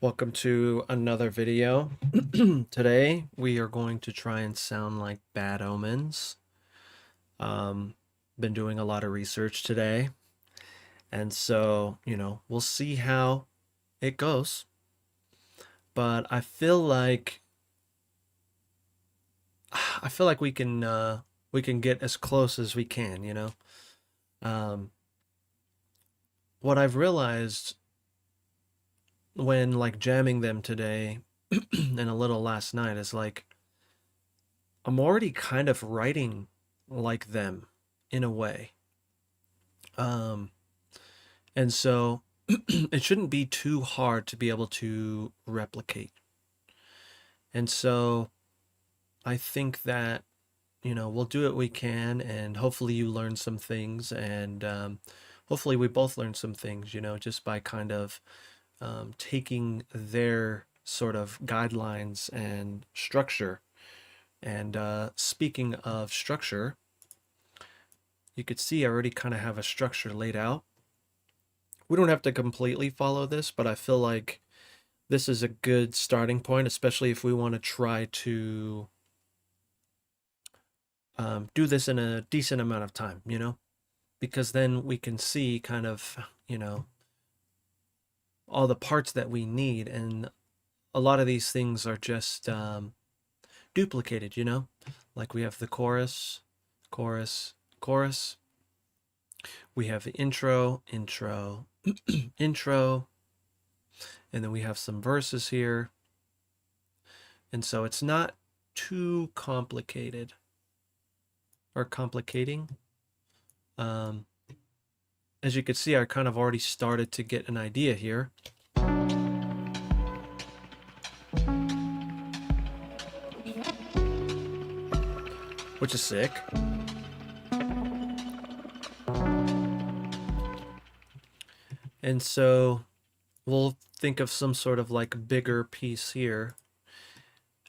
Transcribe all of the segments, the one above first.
Welcome to another video. Today we are going to try and sound like Bad Omens. Um, been doing a lot of research today, and so, we'll see how it goes. But I feel like we can get as close as we can. Um, what I've realized when like jamming them today and a little last night is like I'm already kind of writing like them in a way. Um, and so it shouldn't be too hard to be able to replicate. And so I think that, we'll do what we can, and hopefully you learn some things, and hopefully we both learn some things, just by kind of taking their sort of guidelines and structure. And speaking of structure, you could see I already kind of have a structure laid out. We don't have to completely follow this, but I feel like this is a good starting point, especially if we want to try to do this in a decent amount of time, because then we can see kind of, all the parts that we need. And a lot of these things are just duplicated, like we have the chorus, chorus, chorus. We have the intro, intro, intro, and then we have some verses here. And so it's not too complicated or complicating. As you can see, I kind of already started to get an idea here. Which is sick. And so we'll think of some sort of like bigger piece here.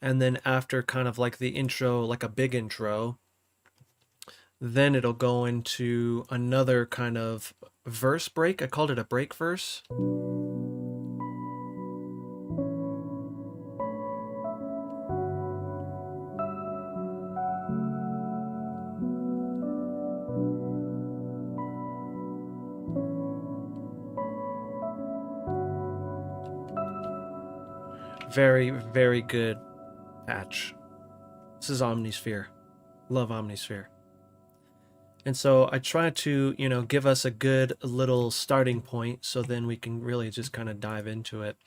And then after kind of like the intro, like a big intro, then it'll go into another kind of verse break. I called it a break verse. Very, very good patch. This is Omnisphere. Love Omnisphere. And so I try to, give us a good little starting point so then we can really just kind of dive into it.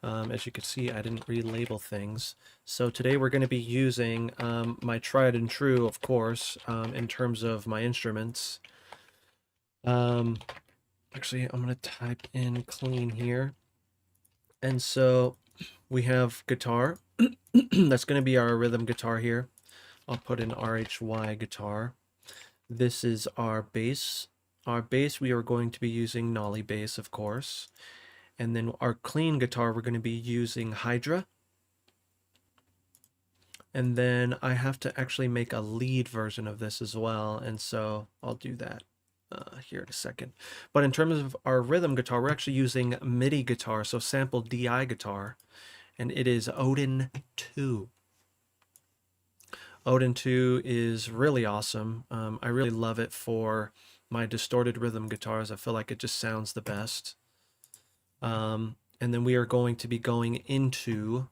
As you can see, I didn't relabel things. So today we're going to be using my tried and true, of course, in terms of my instruments. Actually, I'm going to type in clean here. And so we have guitar. That's going to be our rhythm guitar here. I'll put in RHY guitar. This is our bass. Our bass, we are going to be using Nolly bass, of course. And then our clean guitar, we're going to be using Hydra. And then I have to actually make a lead version of this as well. And so I'll do that here in a second. But in terms of our rhythm guitar, we're actually using MIDI guitar, so sample DI guitar. And it is Odin 2. Odin 2 is really awesome. I really love it for my distorted rhythm guitars. I feel like it just sounds the best. And then we are going to be going into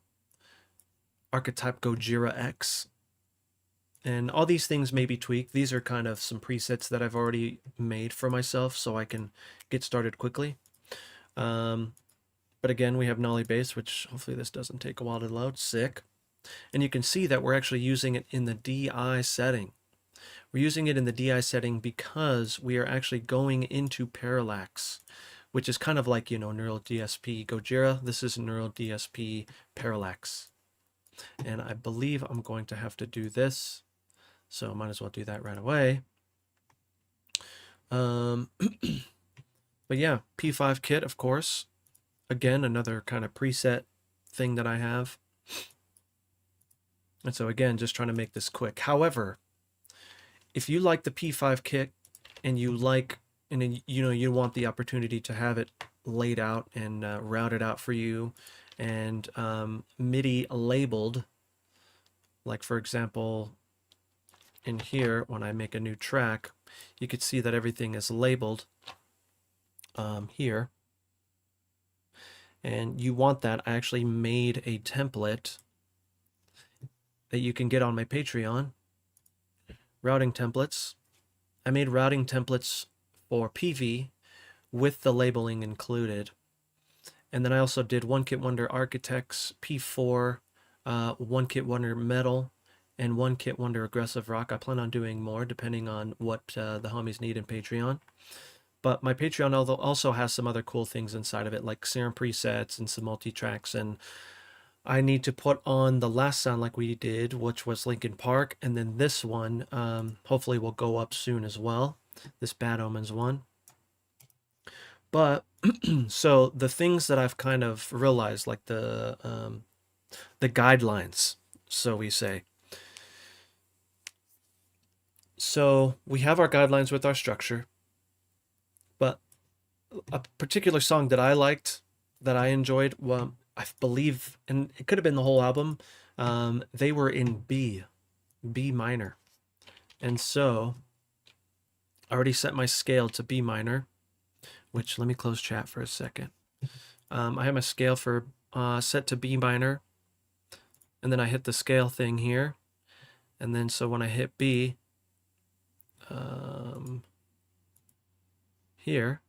Archetype Gojira X. And all these things may be tweaked. These are kind of some presets that I've already made for myself so I can get started quickly. But again, we have Nolly bass, which hopefully this doesn't take a while to load. Sick. And you can see that we're actually using it in the DI setting. We're using it in the DI setting because we are actually going into parallax, which is kind of like, Neural DSP Gojira. This is Neural DSP parallax. And I believe I'm going to have to do this, so I might as well do that right away. But yeah, P5 kit, of course. Again, another kind of preset thing that I have. And so again, just trying to make this quick. However, if you like the P5 kit and you want the opportunity to have it laid out and routed out for you and MIDI labeled. Like for example, in here, when I make a new track, you could see that everything is labeled here. And you want that. I actually made a template that you can get on my Patreon. Routing templates. I made routing templates for PV with the labeling included. And then I also did One Kit Wonder Architects, P4, One Kit Wonder Metal, and One Kit Wonder Aggressive Rock. I plan on doing more depending on what the homies need in Patreon. But my Patreon also has some other cool things inside of it, like Serum presets and some multi-tracks. And I need to put on the last sound like we did, which was Linkin Park. And then this one, hopefully will go up soon as well. This Bad Omens one. But, so the things that I've kind of realized, like the guidelines, so we say. So we have our guidelines with our structure. But a particular song that I liked, that I enjoyed, well, I believe, and it could have been the whole album, they were in B minor. And so I already set my scale to B minor, which, let me close chat for a second. I have my scale for set to B minor, and then I hit the scale thing here. And then so when I hit B, here,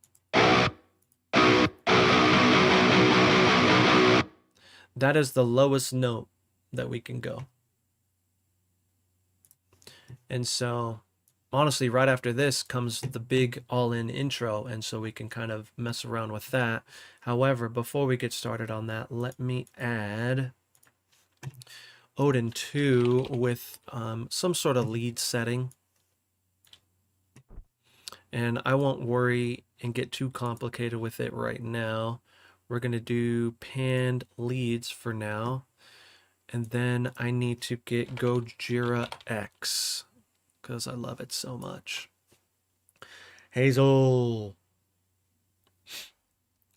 that is the lowest note that we can go. And so honestly, right after this comes the big all-in intro, and so we can kind of mess around with that. However, before we get started on that, let me add Odin 2 with some sort of lead setting. And I won't worry and get too complicated with it right now. We're going to do panned leads for now. And then I need to get Gojira X, because I love it so much. Hazel.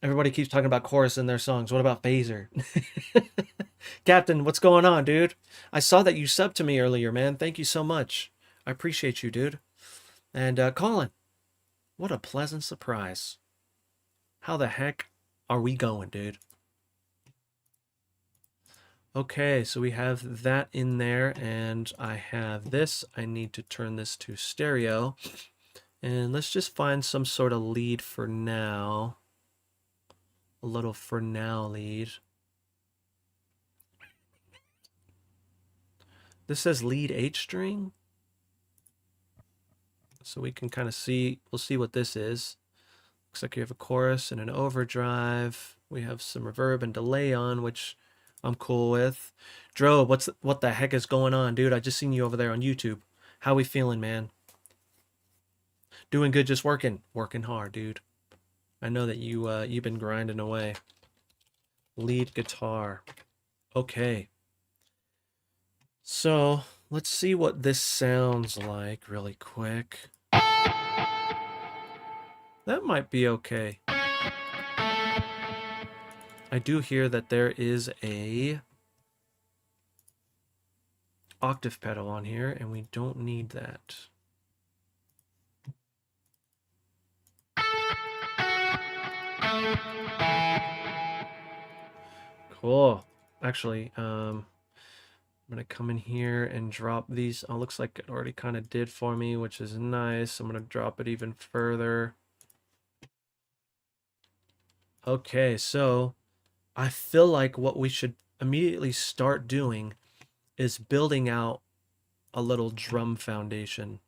Everybody keeps talking about chorus in their songs. What about phaser? Captain, what's going on, dude? I saw that you subbed to me earlier, man. Thank you so much. I appreciate you, dude. And Colin, what a pleasant surprise. How the heck are we going, dude? Okay, so we have that in there, and I have this. I need to turn this to stereo. And let's just find some sort of lead for now. A little for now lead. This says lead H string. So we can kind of see, we'll see what this is. Looks like you have a chorus and an overdrive. We have some reverb and delay on, which I'm cool with. Dro, what the heck is going on, dude? I just seen you over there on YouTube. How we feeling, man? Doing good, just working hard, dude. I know that you've been grinding away. Lead guitar. Okay. So let's see what this sounds like really quick. That might be okay. I do hear that there is a octave pedal on here, and we don't need that. Cool. Actually, I'm gonna come in here and drop these. Oh, looks like it already kind of did for me, which is nice. I'm gonna drop it even further. Okay, so I feel like what we should immediately start doing is building out a little drum foundation.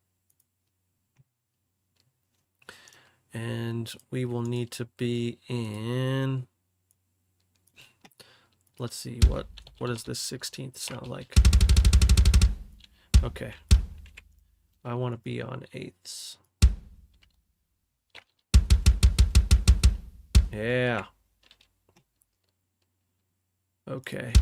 And we will need to be in, let's see, what does this 16th sound like? Okay. I want to be on 8ths. Yeah. Okay.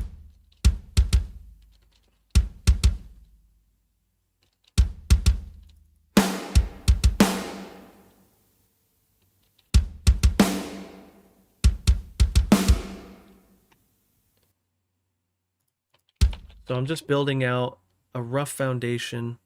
So I'm just building out a rough foundation.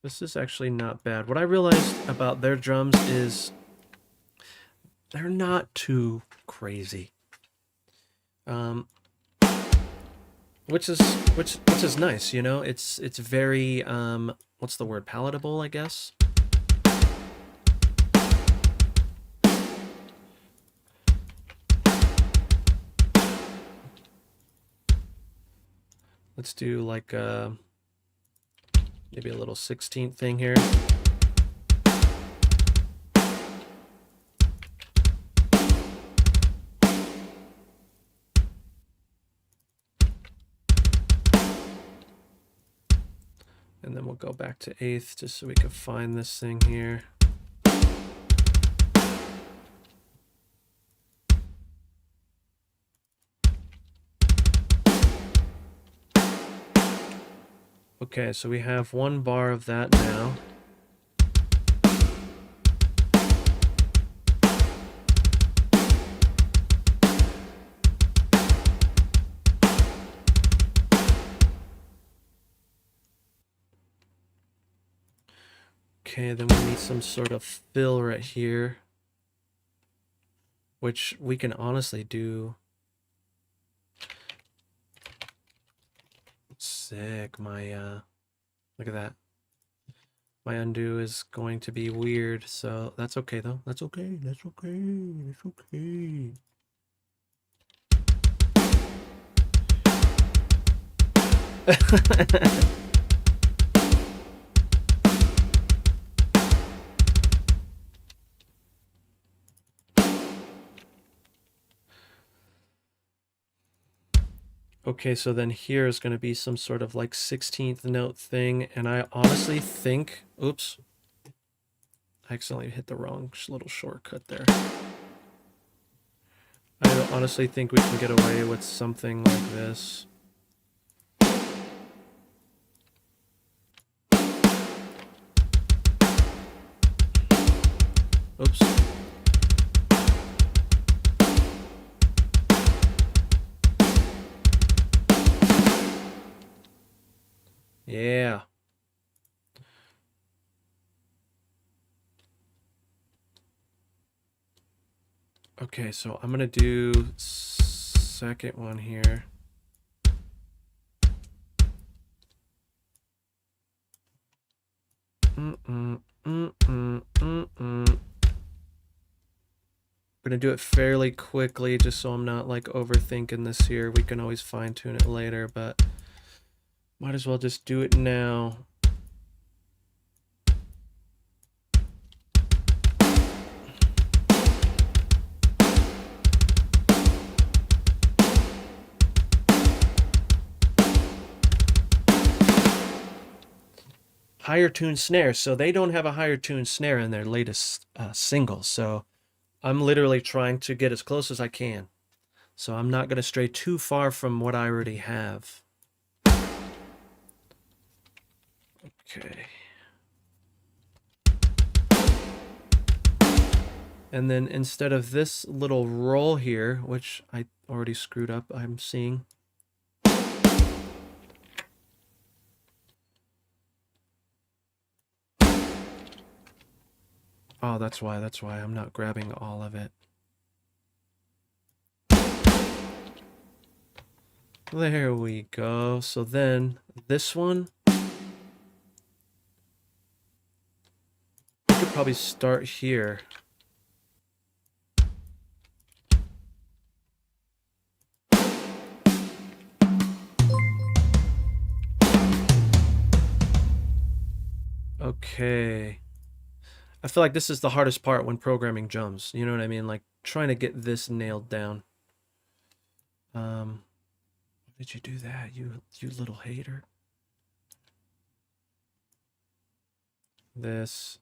This is actually not bad. What I realized about their drums is they're not too crazy. Which is nice, you know? It's very what's the word? Palatable, I guess. Let's do like maybe a little 16th thing here. And then we'll go back to 8th just so we can find this thing here. Okay, so we have one bar of that now. Okay, then we need some sort of fill right here, which we can honestly do. Sick, my look at that. My undo is going to be weird, so that's okay though. That's okay. That's okay. That's okay. Okay, so then here is going to be some sort of like 16th note thing, and I honestly think, oops, I accidentally hit the wrong little shortcut there. I honestly think we can get away with something like this. Oops. Yeah. Okay, so I'm gonna do second one here. I'm gonna do it fairly quickly just so I'm not like overthinking this here. We can always fine tune it later, but might as well just do it now. Higher tune snare. So they don't have a higher tune snare in their latest single. So I'm literally trying to get as close as I can. So I'm not going to stray too far from what I already have. Okay. And then instead of this little roll here, which I already screwed up, I'm seeing. Oh, that's why I'm not grabbing all of it. There we go. So then this one, we could probably start here. Okay. I feel like this is the hardest part when programming drums. You know what I mean? Like trying to get this nailed down. Why did you do that, you little hater? This.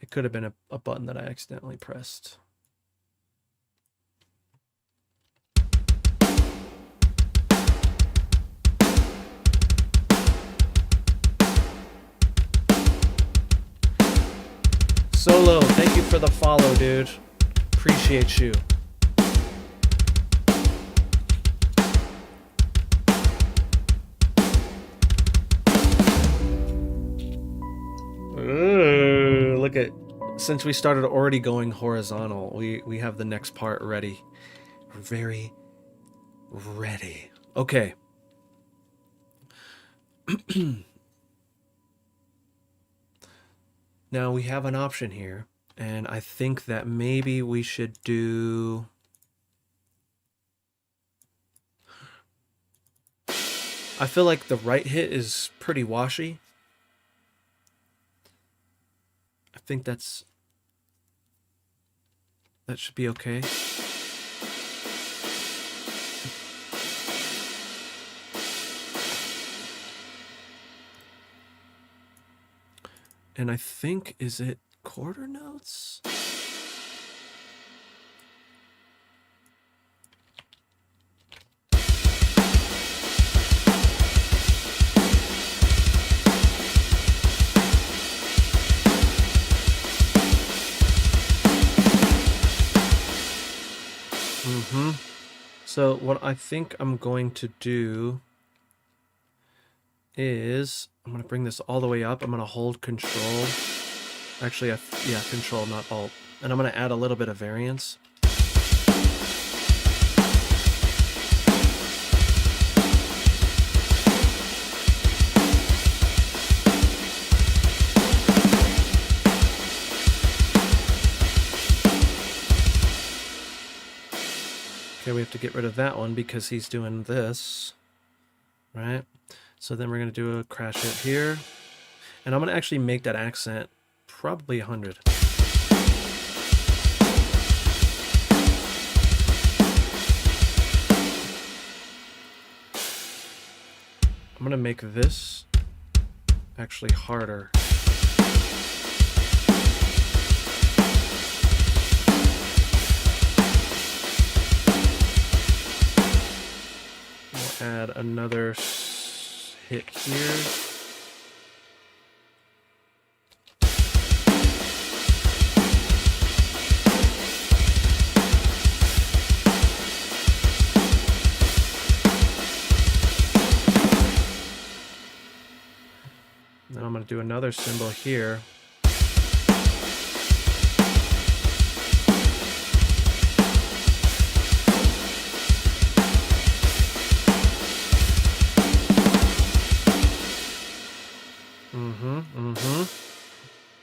It could have been a button that I accidentally pressed. Solo, thank you for the follow, dude. Appreciate you. Ooh, look at, since we started already going horizontal, we have the next part ready. We're very ready. Okay. Now we have an option here, and I think that maybe we should do... I feel like the right hit is pretty washy. I think that should be okay. And I think, is it quarter notes? So what I think I'm going to do is I'm going to bring this all the way up. I'm going to hold control. Actually, yeah, control, not alt. And I'm going to add a little bit of variance. Okay, we have to get rid of that one because he's doing this, right? So then we're going to do a crash hit here. And I'm going to actually make that accent probably 100. I'm going to make this actually harder. We'll add another hit here. Then I'm going to do another cymbal here.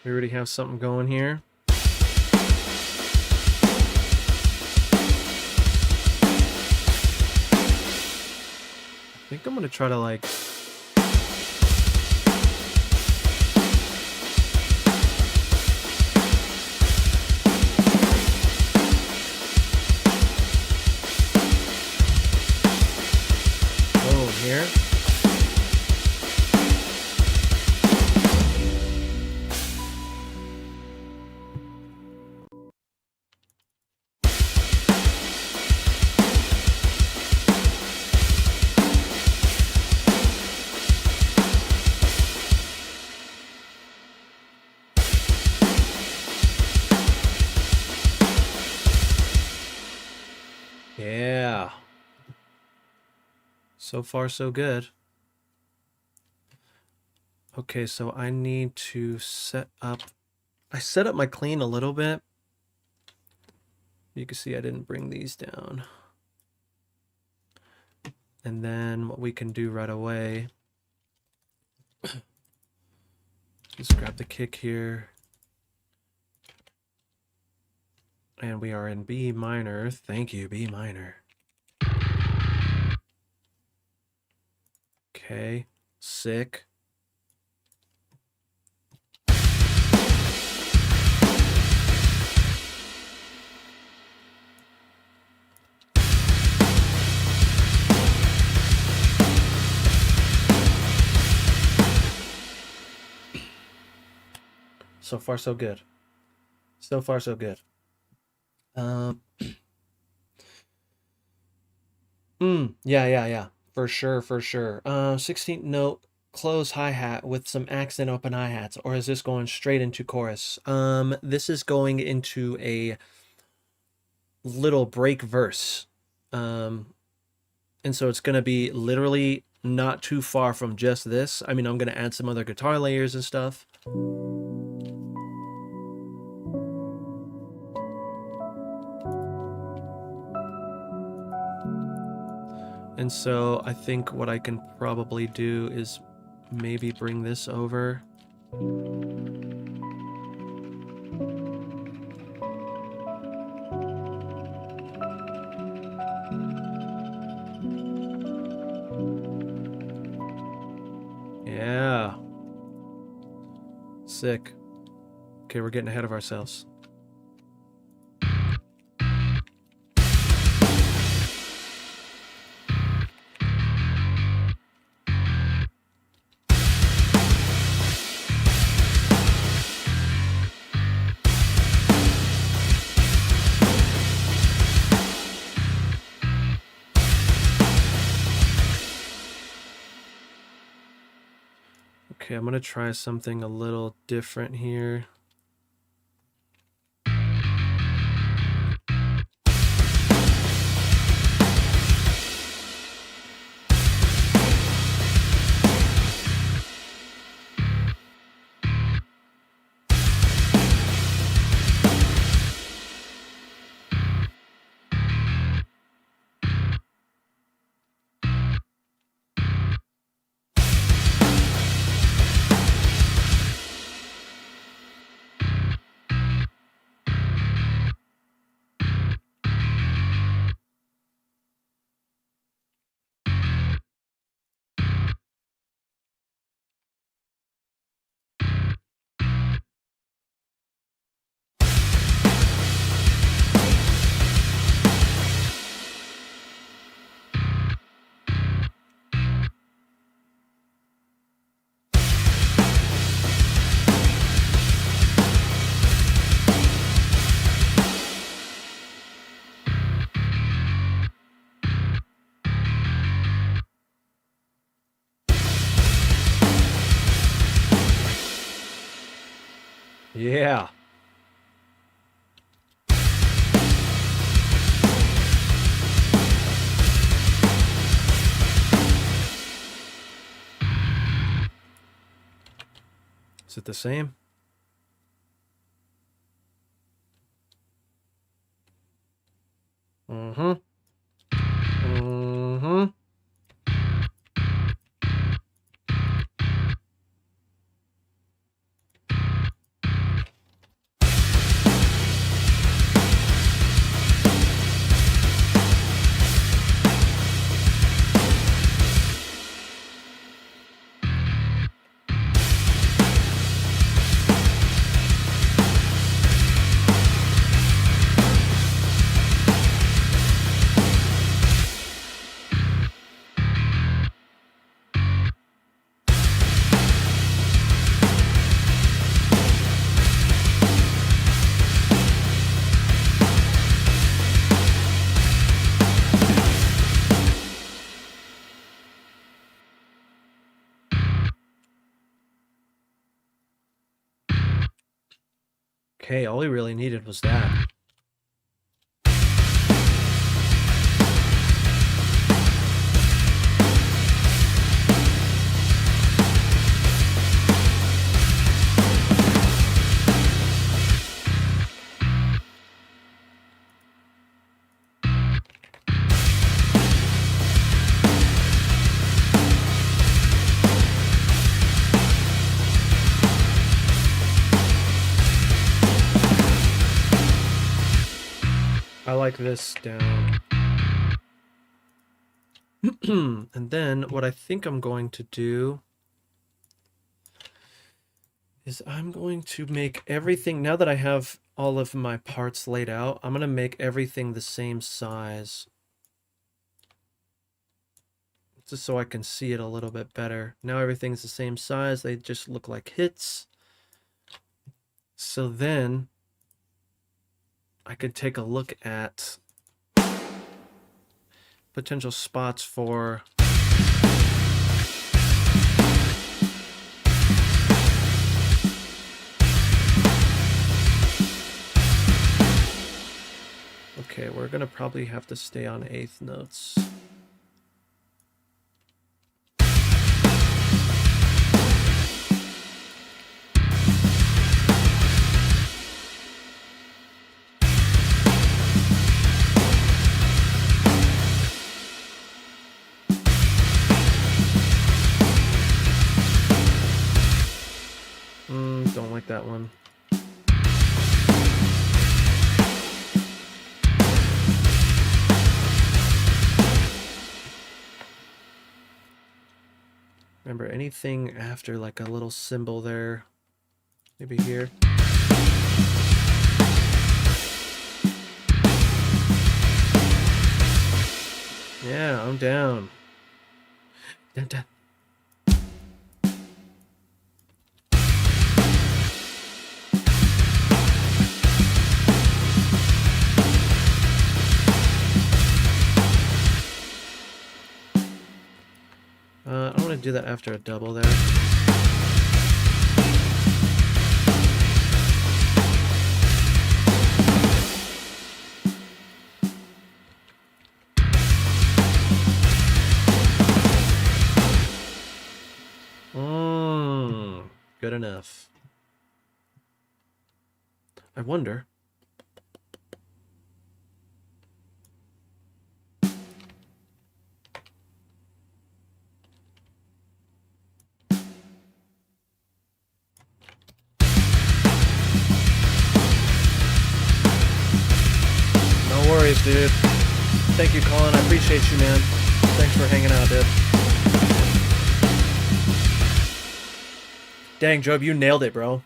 We already have something going here. I think I'm going to try to like... Oh, here. Yeah. So far, so good. Okay, so I need to set up... I set up my clean a little bit. You can see I didn't bring these down. And then what we can do right away... Just grab the kick here. And we are in B minor. Thank you, B minor. Okay, sick. So far, so good. So far, so good. Um, yeah. For sure, for sure. 16th note, close hi-hat with some accent open hi-hats, or is this going straight into chorus? This is going into a little break verse. Um, and so it's gonna be literally not too far from just this. I mean, I'm gonna add some other guitar layers and stuff. And so I think what I can probably do is maybe bring this over. Yeah. Sick. Okay, we're getting ahead of ourselves. Okay, I'm gonna try something a little different here. Yeah. Is it the same? Mm-hmm. Mm-hmm. Okay, all we really needed was that. I like this down. And then what I think I'm going to do is I'm going to make everything, now that I have all of my parts laid out, I'm going to make everything the same size. Just so I can see it a little bit better. Now everything's the same size. They just look like hits. So then I could take a look at potential spots for okay, we're gonna probably have to stay on eighth notes. Don't like that one. Remember, anything after like a little symbol there, maybe here. Yeah, I'm down. Dun, dun. I don't want to do that after a double there. Good enough. I wonder. No worries, dude. Thank you, Colin. I appreciate you, man. Thanks for hanging out, dude. Dang, Job, you nailed it, bro.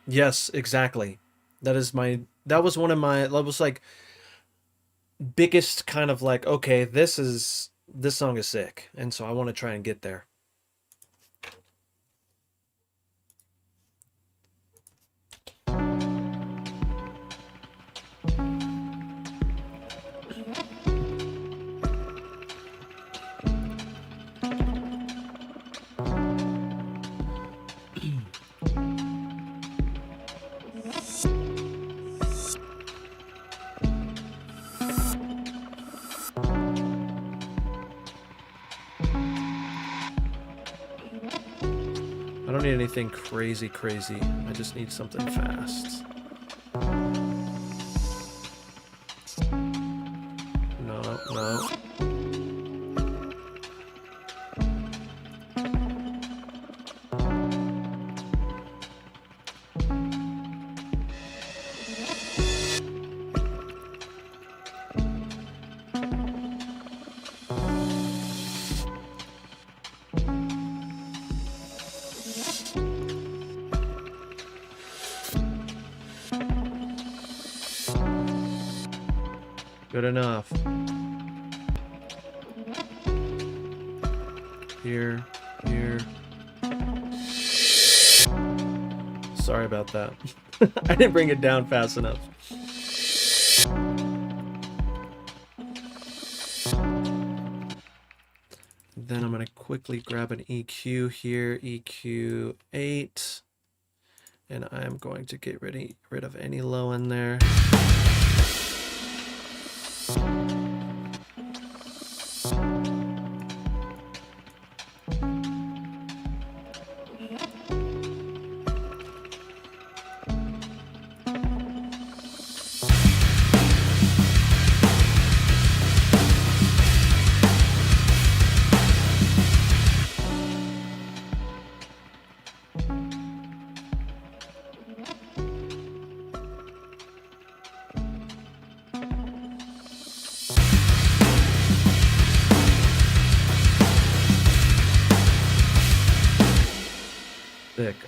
Yes, exactly. That was one of my, that was like biggest kind of like, okay, this song is sick. And so I want to try and get there. I don't need anything crazy. I just need something fast. No. Good enough. Here. Sorry about that. I didn't bring it down fast enough. Then I'm going to quickly grab an EQ here, EQ 8. And I'm going to get rid of any low in there.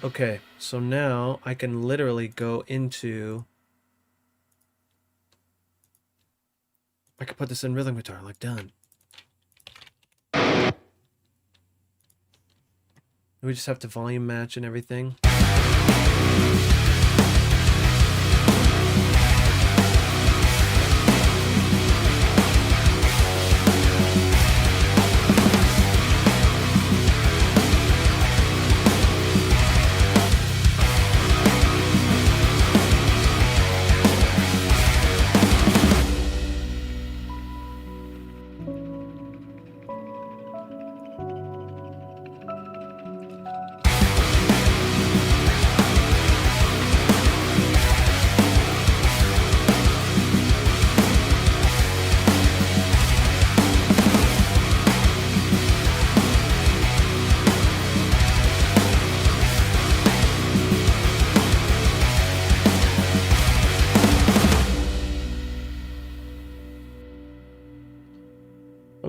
Okay, so now I can literally go into... I could put this in rhythm guitar, like done. We just have to volume match and everything.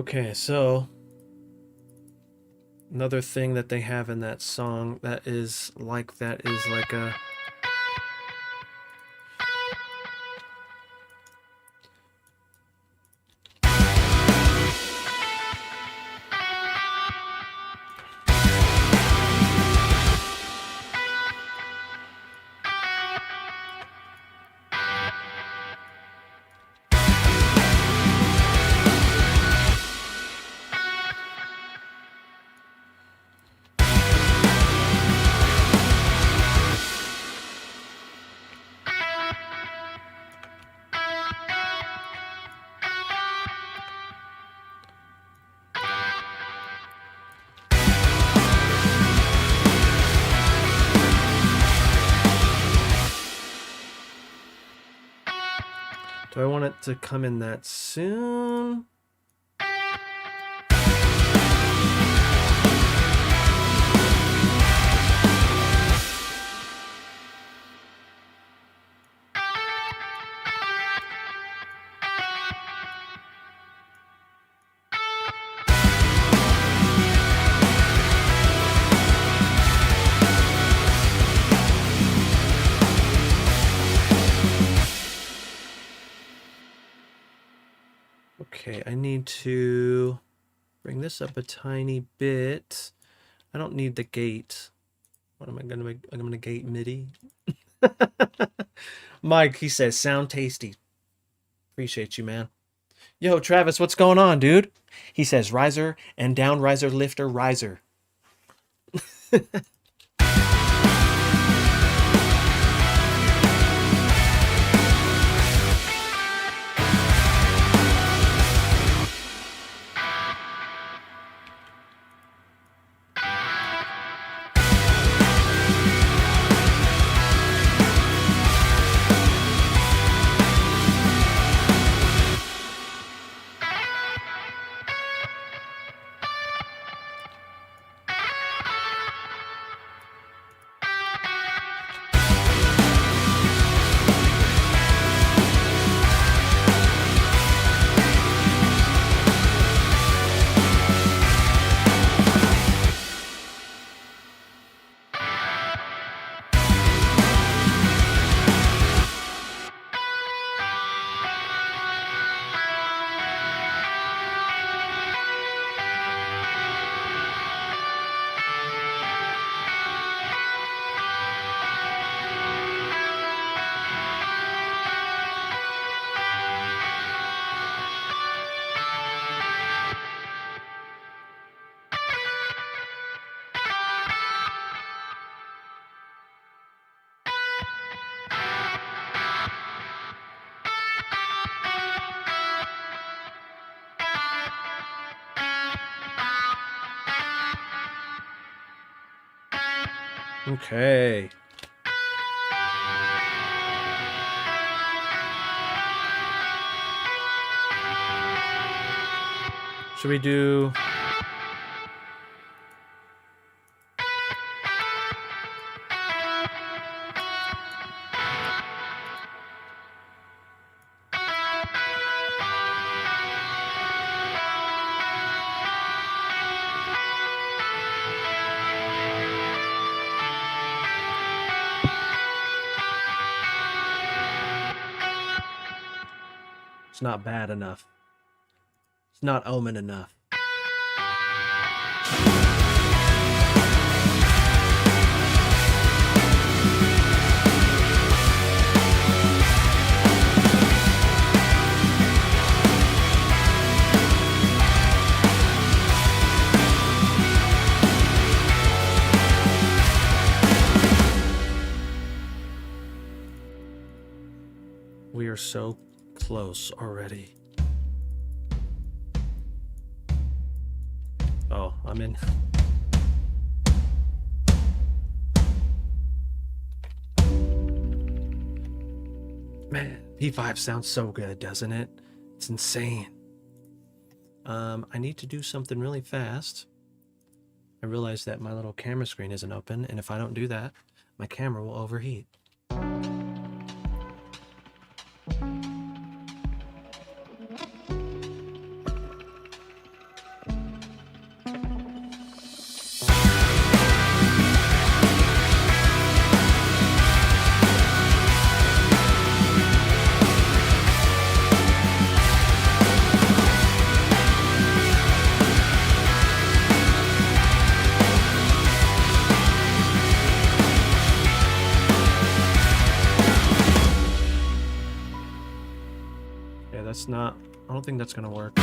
Okay, so another thing that they have in that song that is like a Do I want it to come in that soon? Okay, I need to bring this up a tiny bit. I don't need the gate. What am I gonna make? I'm gonna gate MIDI. Mike, he says, sound tasty. Appreciate you, man. Yo, Travis, what's going on, dude? He says, riser and down riser lifter riser. Okay. Should we do... It's not bad enough. It's not Omen enough. We are so close already. Oh, I'm in. Man, P5 sounds so good, doesn't it? It's insane. I need to do something really fast. I realize that my little camera screen isn't open, and if I don't do that, my camera will overheat. Yeah, that's not... I don't think that's gonna work.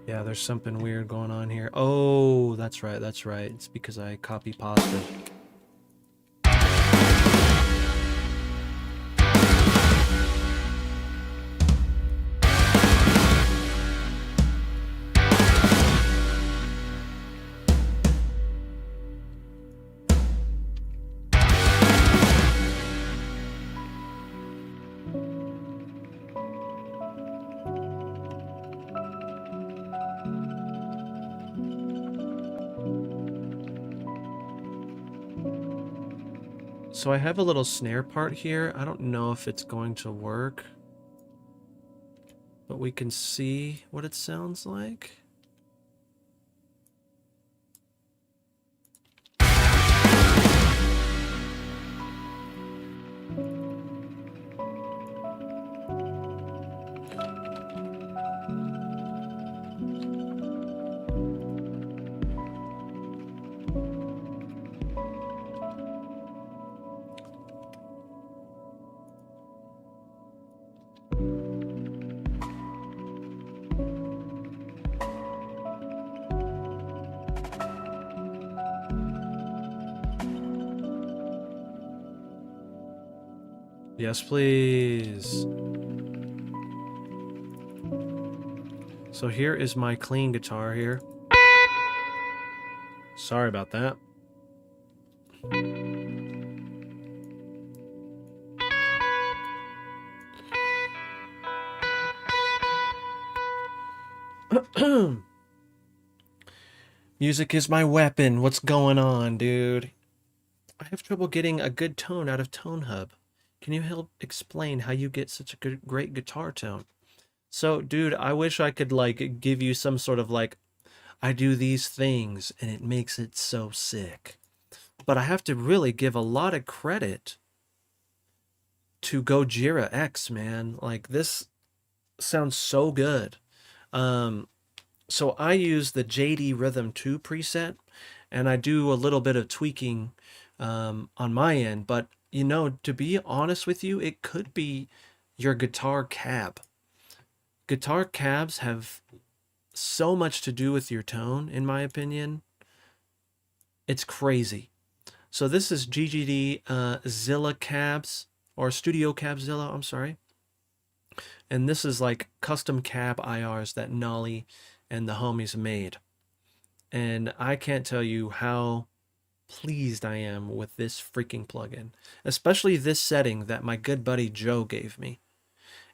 Yeah, there's something weird going on here. Oh, that's right, that's right. It's because I copy-pasted. So I have a little snare part here. I don't know if it's going to work, but we can see what it sounds like. Yes, please. So here is my clean guitar here. Sorry about that. Music is my weapon. What's going on, dude? I have trouble getting a good tone out of Tone Hub. Can you help explain how you get such a great guitar tone? So, dude, I wish I could, like, give you some sort of, like, I do these things and it makes it so sick. But I have to really give a lot of credit to Gojira X, man. Like, this sounds so good. So I use the JD Rhythm 2 preset, and I do a little bit of tweaking on my end. But, you know, to be honest with you, it could be your guitar cab. Guitar cabs have so much to do with your tone, in my opinion. It's crazy. So this is GGD Zilla cabs, or Studio Cab Zilla, I'm sorry. And this is like custom cab IRs that Nolly and the homies made. And I can't tell you how pleased I am with this freaking plugin, especially this setting that my good buddy Joe gave me.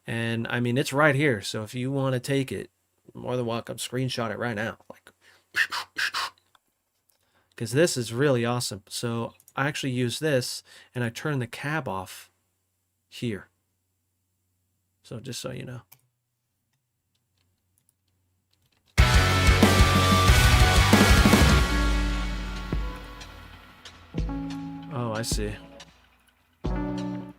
And I mean, it's right here. So if you want to take it, more than welcome. Screenshot it right now. Like, because this is really awesome. So I actually use this and I turn the cab off here. So just so you know. Oh, I see. I'm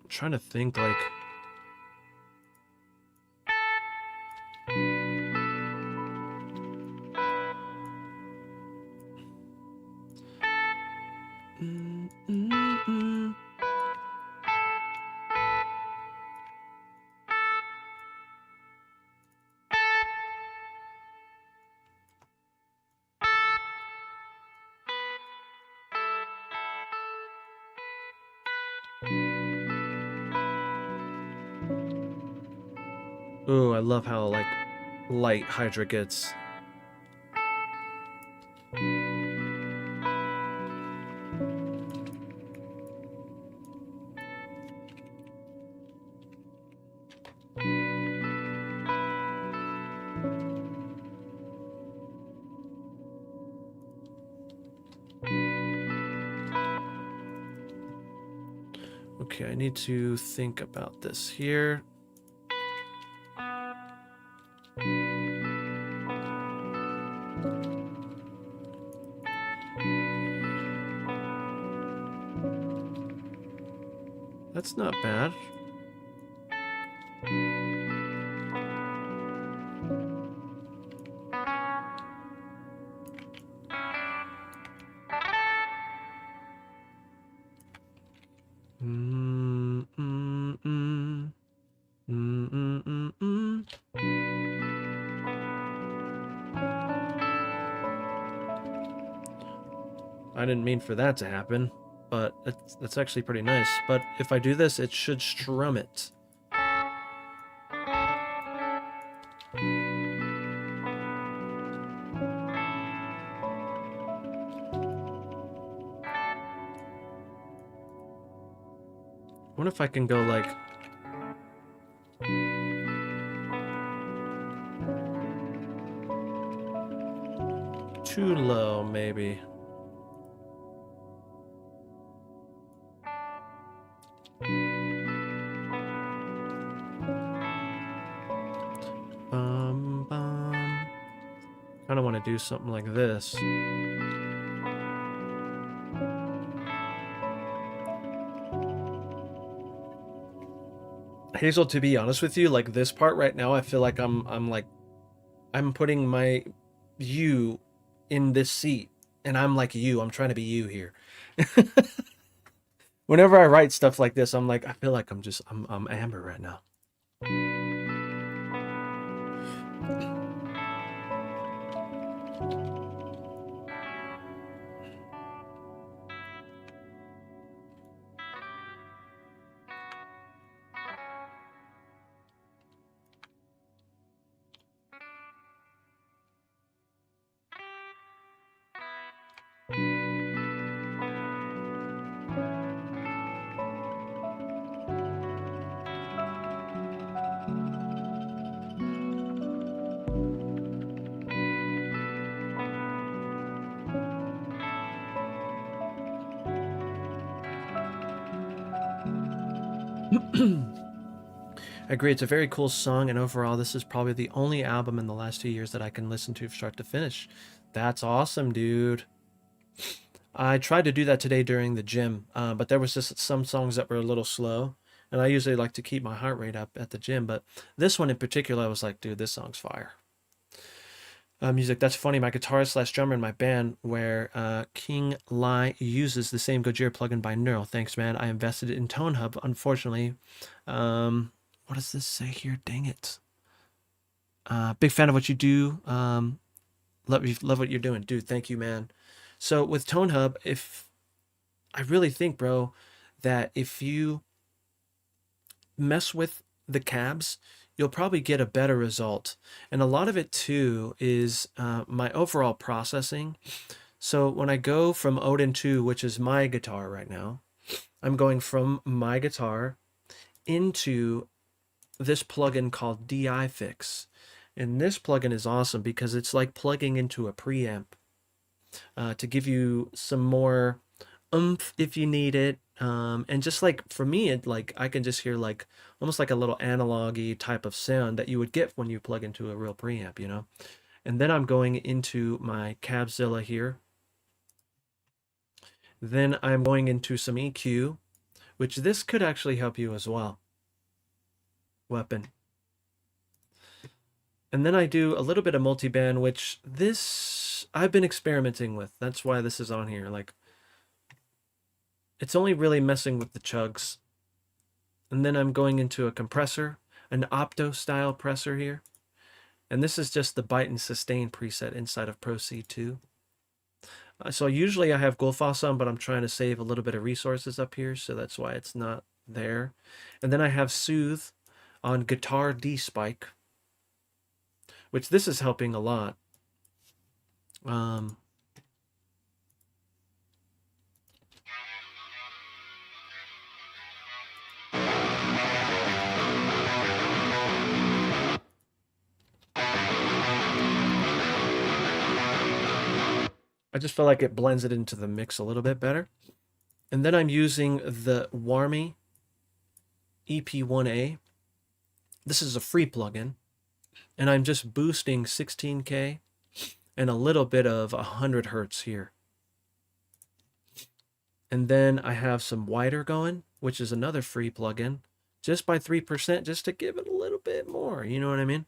trying to think, like... Ooh, I love how, like, light Hydra gets. Okay, I need to think about this here. That's not bad. I didn't mean for that to happen, but that's actually pretty nice. But if I do this, it should strum it. I wonder if I can go like too low, maybe. Kind of want to do something like this. Hazel, to be honest with you, like this part right now, I feel like I'm putting my you in this seat, and I'm like you. I'm trying to be you here. Whenever I write stuff like this, I'm like, I feel like I'm Amber right now. I agree, it's a very cool song, and overall, this is probably the only album in the last 2 years that I can listen to from start to finish. That's awesome, dude. I tried to do that today during the gym, but there was just some songs that were a little slow, and I usually like to keep my heart rate up at the gym, but this one in particular, I was like, dude, this song's fire. Music, that's funny. My guitarist slash drummer in my band, where King Lai uses the same Gojira plugin by Neural. Thanks, man. I invested in Tone Hub. Unfortunately, what does this say here? Dang it. Big fan of what you do. Love what you're doing, dude. Thank you, man. So with Tone Hub, if I really think, bro, that if you mess with the cabs, you'll probably get a better result. And a lot of it too is my overall processing. So when I go from Odin 2, which is my guitar right now, I'm going from my guitar into this plugin called DI Fix. And this plugin is awesome because it's like plugging into a preamp to give you some more oomph if you need it. And just like for me, it like I can just hear like almost like a little analog-y type of sound that you would get when you plug into a real preamp, you know? And then I'm going into my Cabzilla here. Then I'm going into some EQ, which this could actually help you as well. Weapon. And then I do a little bit of multiband, which this I've been experimenting with. That's why this is on here. Like, it's only really messing with the chugs. And then I'm going into a compressor, an opto style pressor here. And this is just the bite and sustain preset inside of Pro C2. So usually I have Gullfoss on, but I'm trying to save a little bit of resources up here, so that's why it's not there. And then I have Soothe on Guitar D-Spike, which this is helping a lot. I just feel like it blends it into the mix a little bit better. And then I'm using the Warmy EP1A. This is a free plugin. And I'm just boosting 16K and a little bit of 100 hertz here. And then I have some wider going, which is another free plugin, just by 3%, just to give it a little bit more. You know what I mean?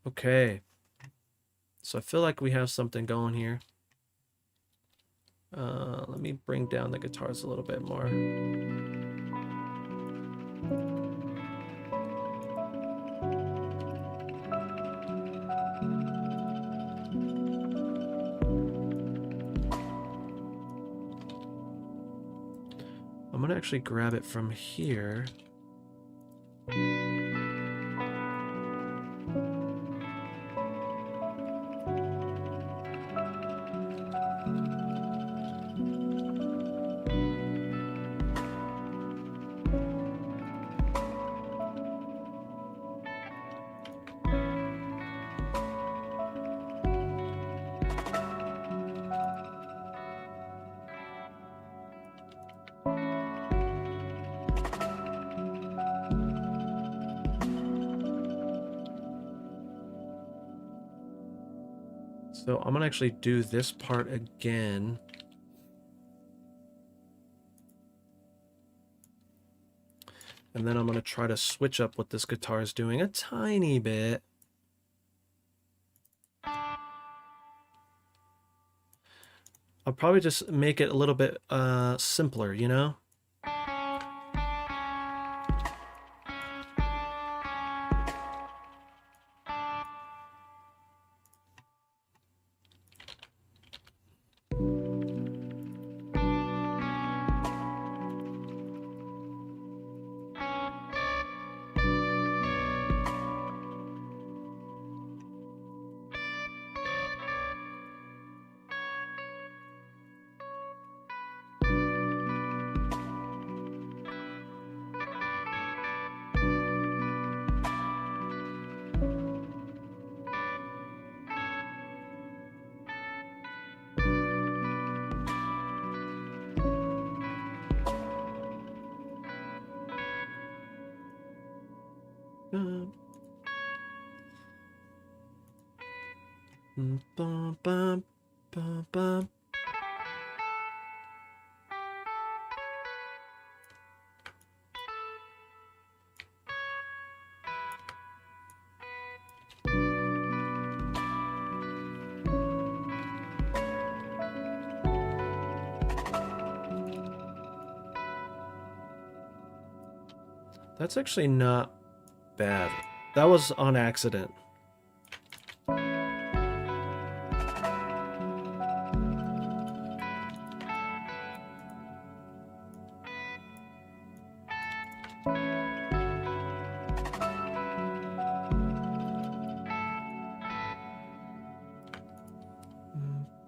Okay. So I feel like we have something going here. Let me bring down the guitars a little bit more. I'm gonna actually grab it from here. So I'm gonna actually do this part again. And then I'm gonna try to switch up what this guitar is doing a tiny bit. I'll probably just make it a little bit simpler, you know? Bum, bum, bum, bum. That's actually not bad. That was on accident.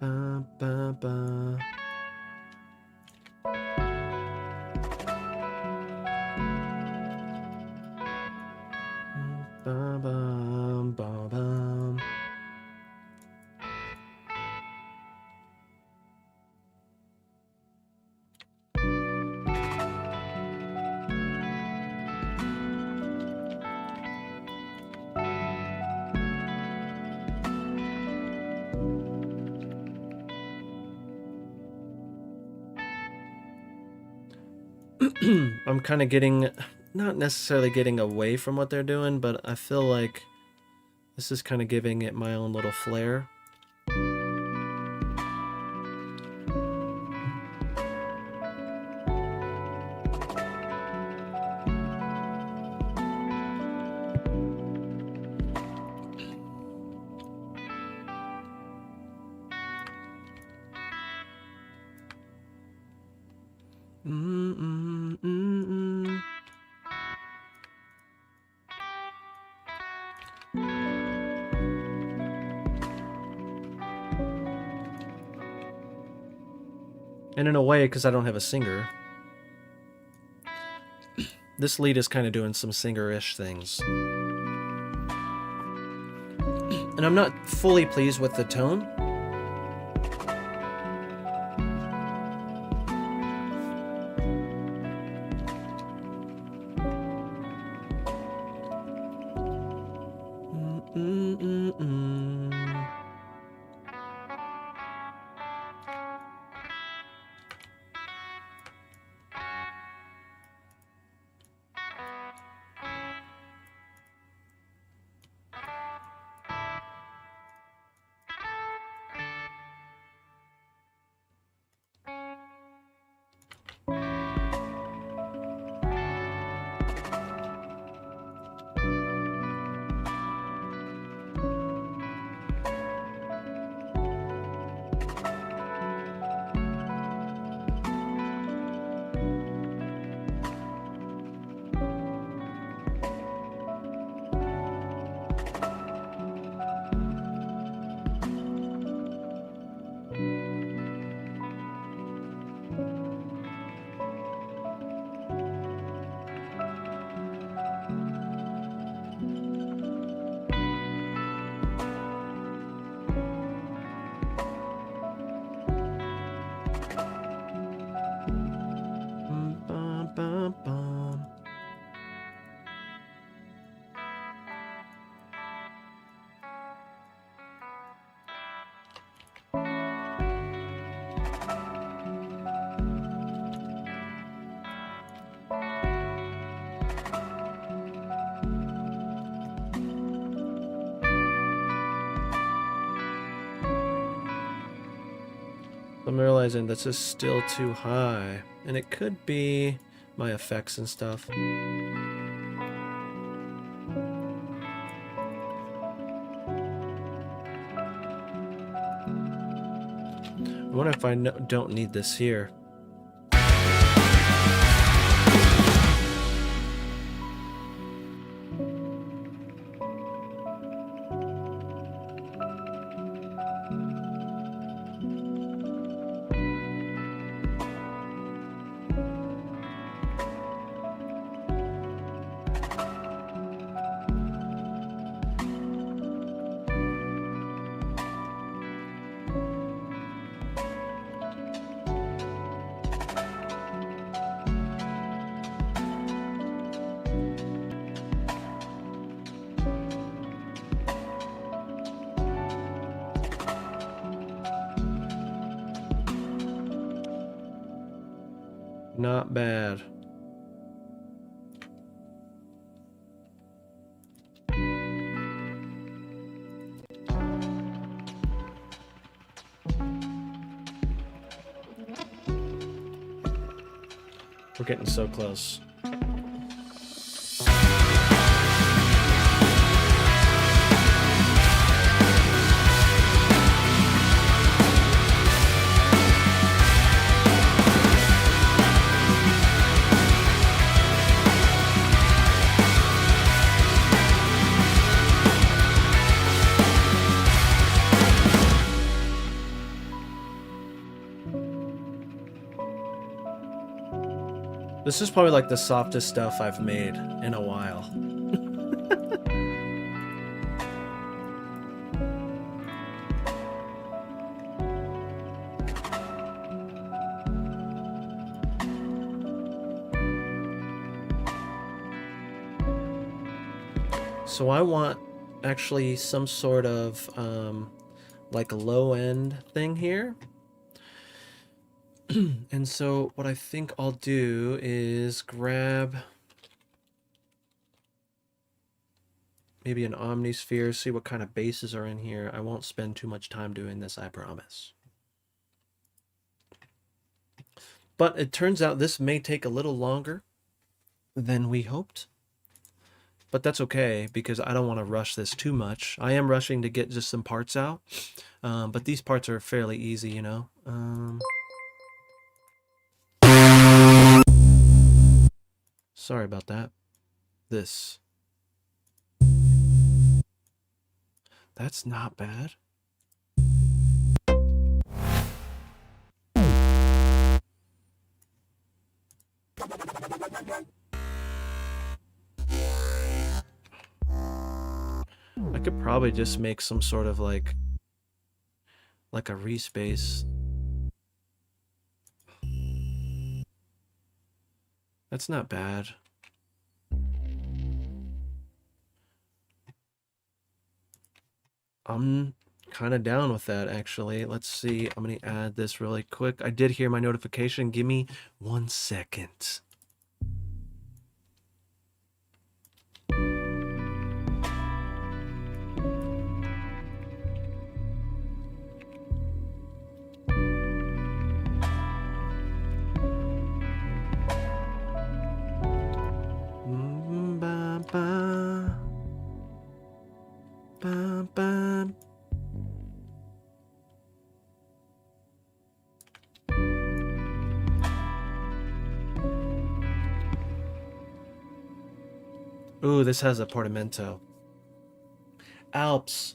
Ba, ba, ba. Ba, bum, ba, bum. I'm kind of getting, not necessarily getting away from what they're doing, but I feel like this is kind of giving it my own little flair. And in a way, because I don't have a singer, this lead is kind of doing some singer-ish things. And I'm not fully pleased with the tone. bum, bum. I'm realizing this is still too high, and it could be my effects and stuff. I wonder if I don't need this here. Not bad. We're getting so close. This is probably like the softest stuff I've made in a while. So I want actually some sort of like low end thing here. And so what I think I'll do is grab maybe an omnisphere, see what kind of bases are in here. I won't spend too much time doing this, I promise. But it turns out this may take a little longer than we hoped. But that's okay, because I don't want to rush this too much. I am rushing to get just some parts out, but these parts are fairly easy, you know. Sorry about that. This. That's not bad. I could probably just make some sort of like a respace. That's not bad. I'm kind of down with that, actually. Let's see. I'm going to add this really quick. I did hear my notification. Give me 1 second. Ooh, this has a portamento. Alps,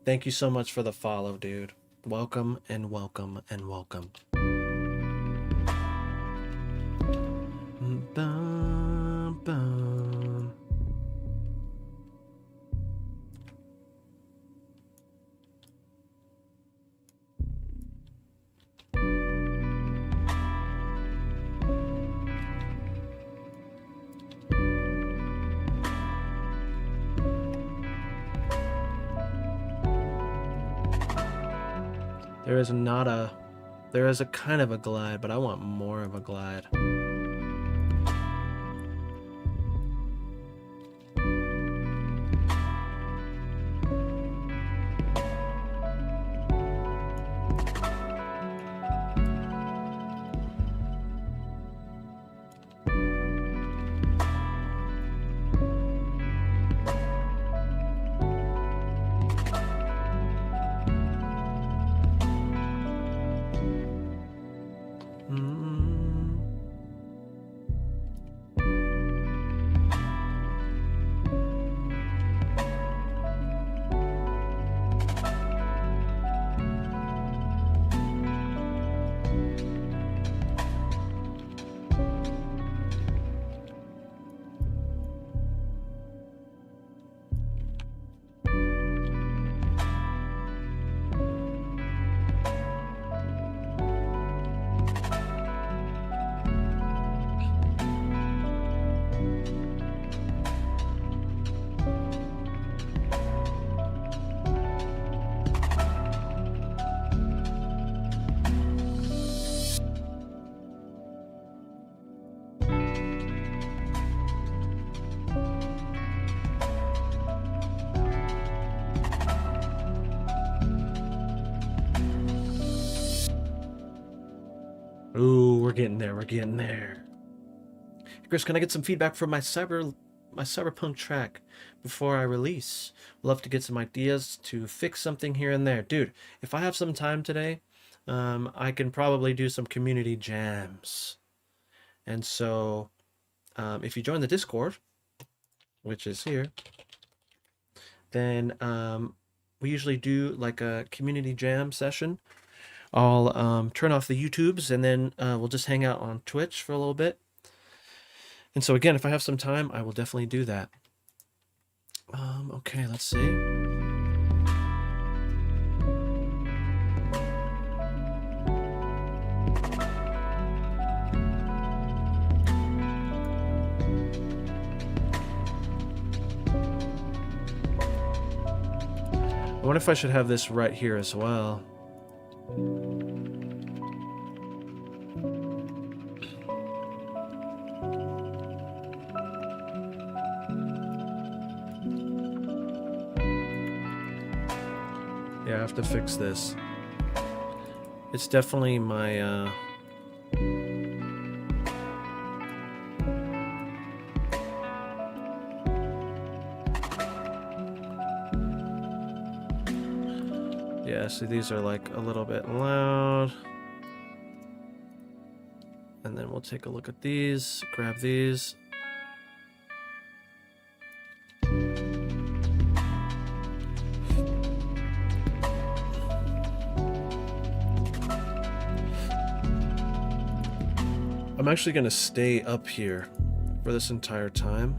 thank you so much for the follow, dude. Welcome and welcome and welcome. Bum, bum. There is not a... There is a kind of a glide, but I want more of a glide. Ooh, we're getting there, we're getting there. Chris, can I get some feedback from my cyberpunk track before I release? Love to get some ideas to fix something here and there. Dude, if I have some time today, I can probably do some community jams. And so, if you join the Discord, which is here, then we usually do like a community jam session. I'll turn off the YouTubes, and then we'll just hang out on Twitch for a little bit. And so again, if I have some time, I will definitely do that. Okay, let's see. I wonder if I should have this right here as well. Yeah, I have to fix this. It's definitely my, yeah, see, these are like a little bit loud. And then we'll take a look at these, grab these. I'm actually going to stay up here for this entire time.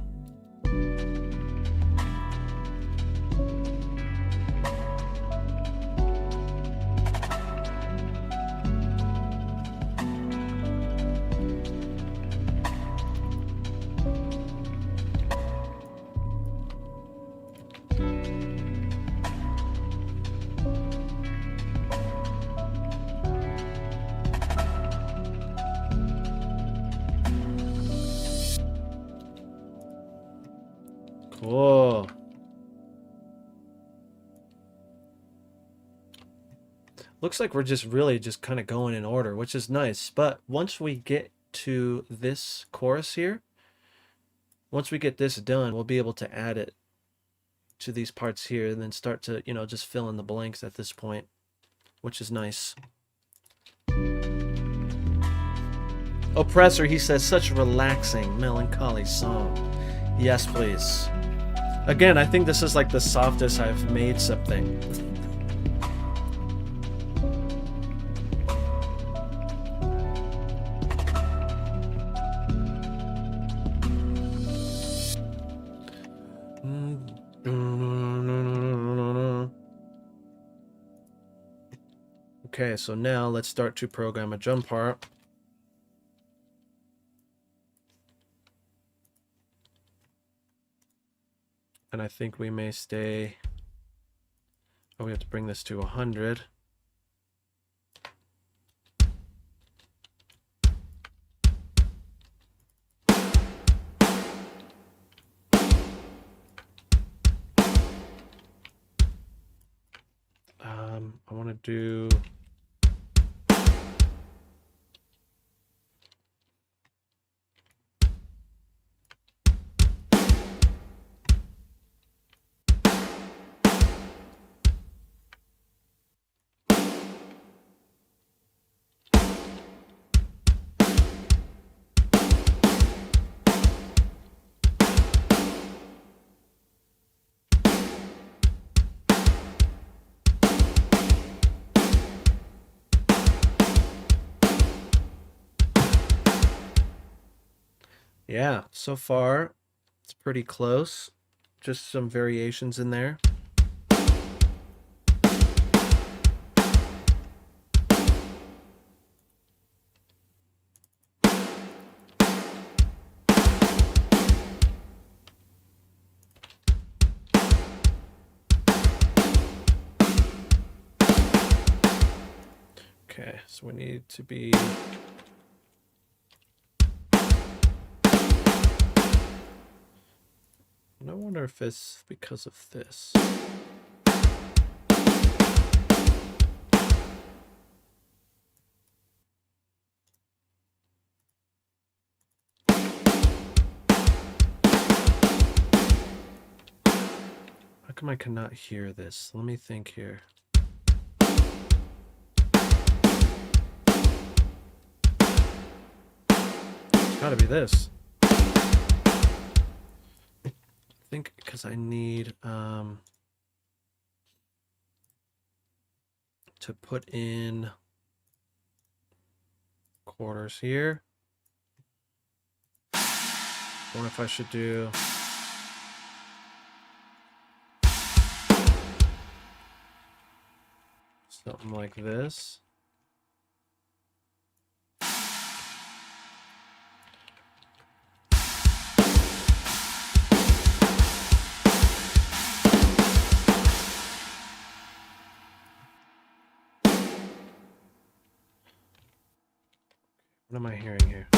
Cool. Looks like we're just really just kind of going in order, which is nice. But once we get to this chorus here, once we get this done, we'll be able to add it to these parts here and then start to, you know, just fill in the blanks at this point, which is nice. Oppressor, he says, such a relaxing, melancholy song. Yes, please. Again, I think this is like the softest I've made something. Okay, so now let's start to program a drum part. And I think we may stay... Oh, we have to bring this to 100. want to do... Yeah, so far it's pretty close. Just some variations in there. Okay, so we need to be... I wonder if it's because of this. How come I cannot hear this? Let me think here. It's gotta be this. I think because I need to put in quarters here. I wonder if I should do something like this. What am I hearing here?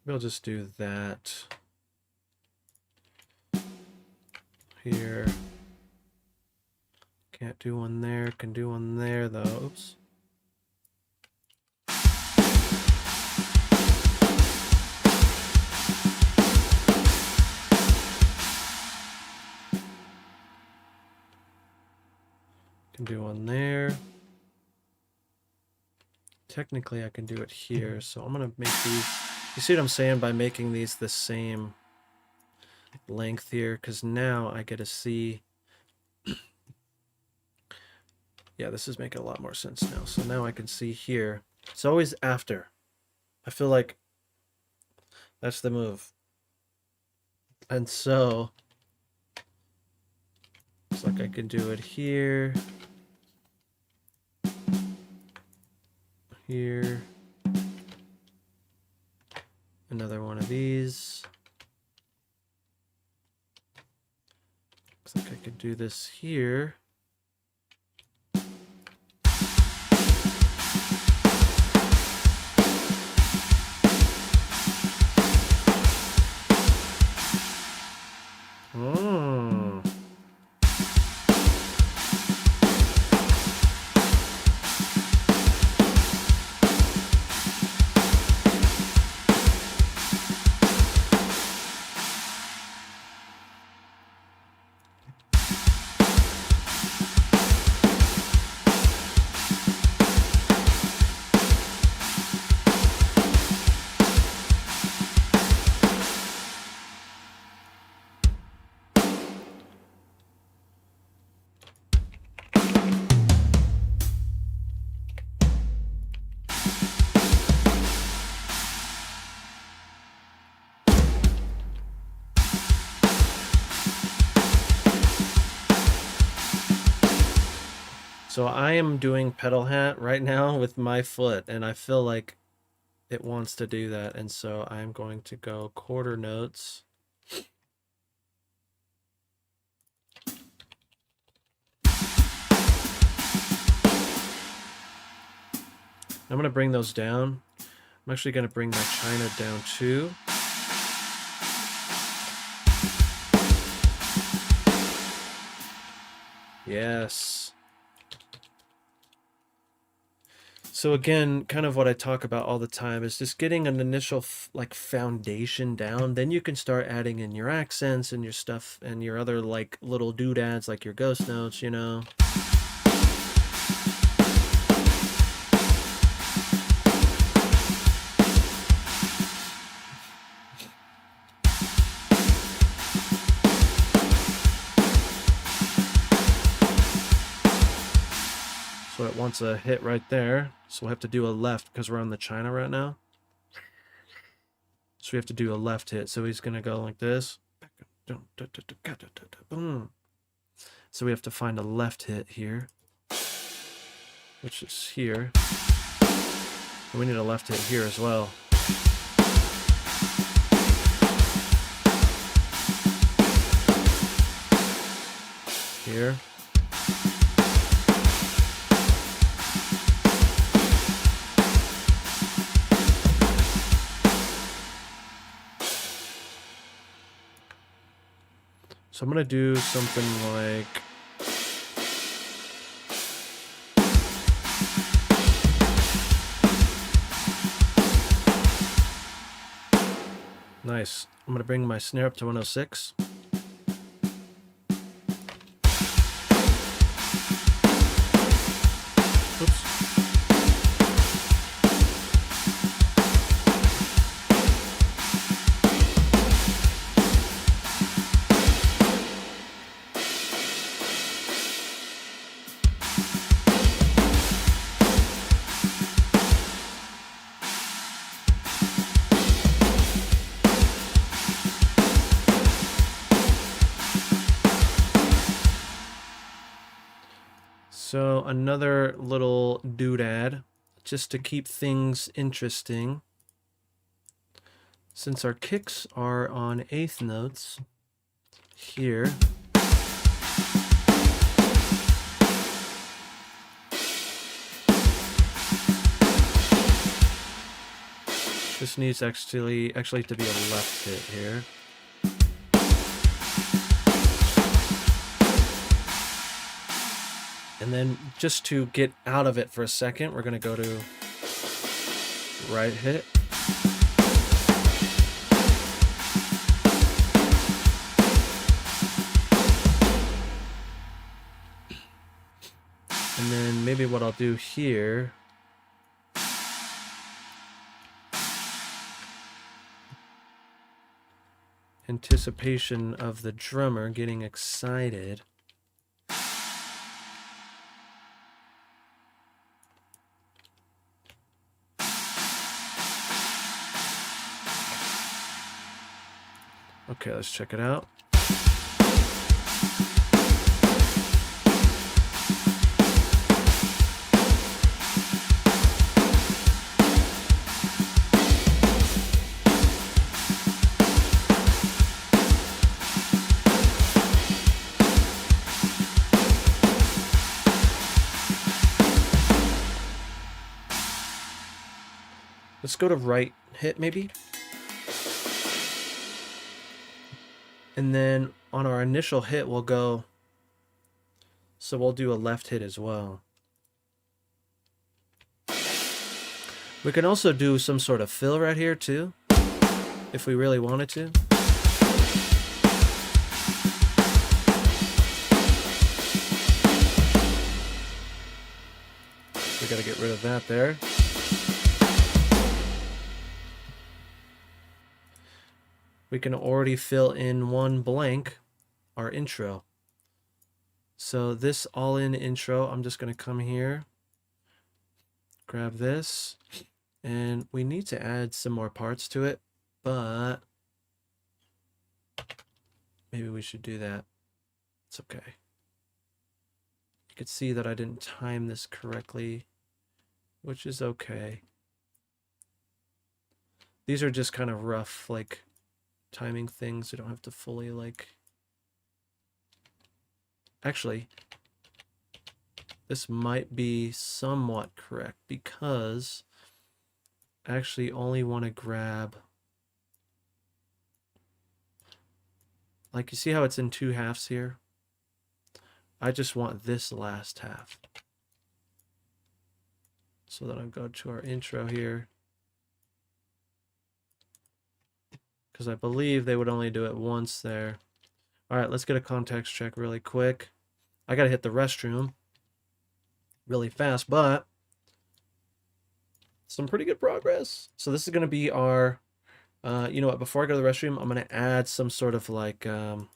We'll just do that here. Can't do one there. Can do one there though. Oops. Can do one there. Technically I can do it here, so I'm gonna make these, you see what I'm saying by making these the same length here, because now I get to see, yeah, this is making a lot more sense now. So now I can see here, it's always after. I feel like that's the move. And so it's like I can do it here, here, another one of these. Looks like I could do this here. Oh. So I am doing pedal hat right now with my foot, and I feel like it wants to do that. And so I'm going to go quarter notes. I'm going to bring those down. I'm actually going to bring my China down too. Yes. So again, kind of what I talk about all the time is just getting an initial like foundation down. Then you can start adding in your accents and your stuff and your other like little doodads like your ghost notes, you know. So it wants a hit right there. So we'll have to do a left because we're on the China right now. So we have to do a left hit. So he's going to go like this. Boom. So we have to find a left hit here, which is here. And we need a left hit here as well. Here. So I'm going to do something like... Nice. I'm going to bring my snare up to 106. Oops. So another little doodad, just to keep things interesting. Since our kicks are on eighth notes here, this needs actually to be a left hit here. And then just to get out of it for a second, we're going to go to right hit. And then maybe what I'll do here, anticipation of the drummer getting excited. Okay, let's check it out. Let's go to right hit maybe. And then on our initial hit, we'll go, so we'll do a left hit as well. We can also do some sort of fill right here too, if we really wanted to. We gotta get rid of that there. We can already fill in one blank, our intro. So this all-in intro, I'm just going to come here, grab this, and we need to add some more parts to it, but maybe we should do that. It's okay. You can see that I didn't time this correctly, which is okay. These are just kind of rough, like, timing things. You don't have to fully like, actually this might be somewhat correct because I actually only want to grab, like, you see how it's in two halves here? I just want this last half. So then I'll go to our intro here, because I believe they would only do it once there. All right, let's get a context check really quick. I got to hit the restroom really fast, but some pretty good progress. So this is going to be our, you know what, before I go to the restroom, I'm going to add some sort of like, we're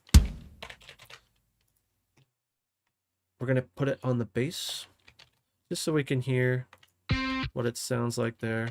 going to put it on the bass, just so we can hear what it sounds like there.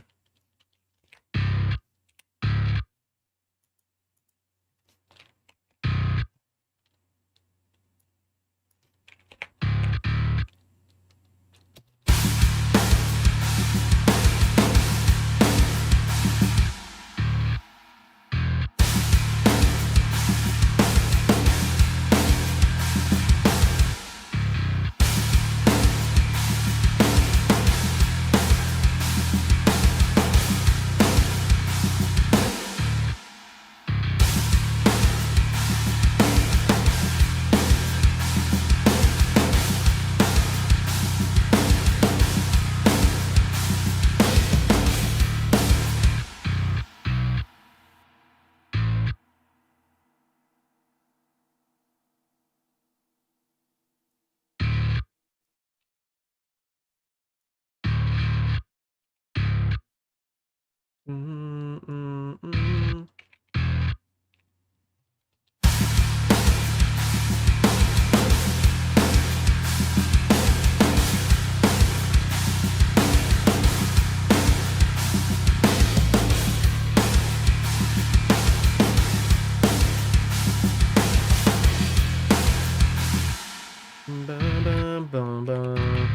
Bum, bum, bum.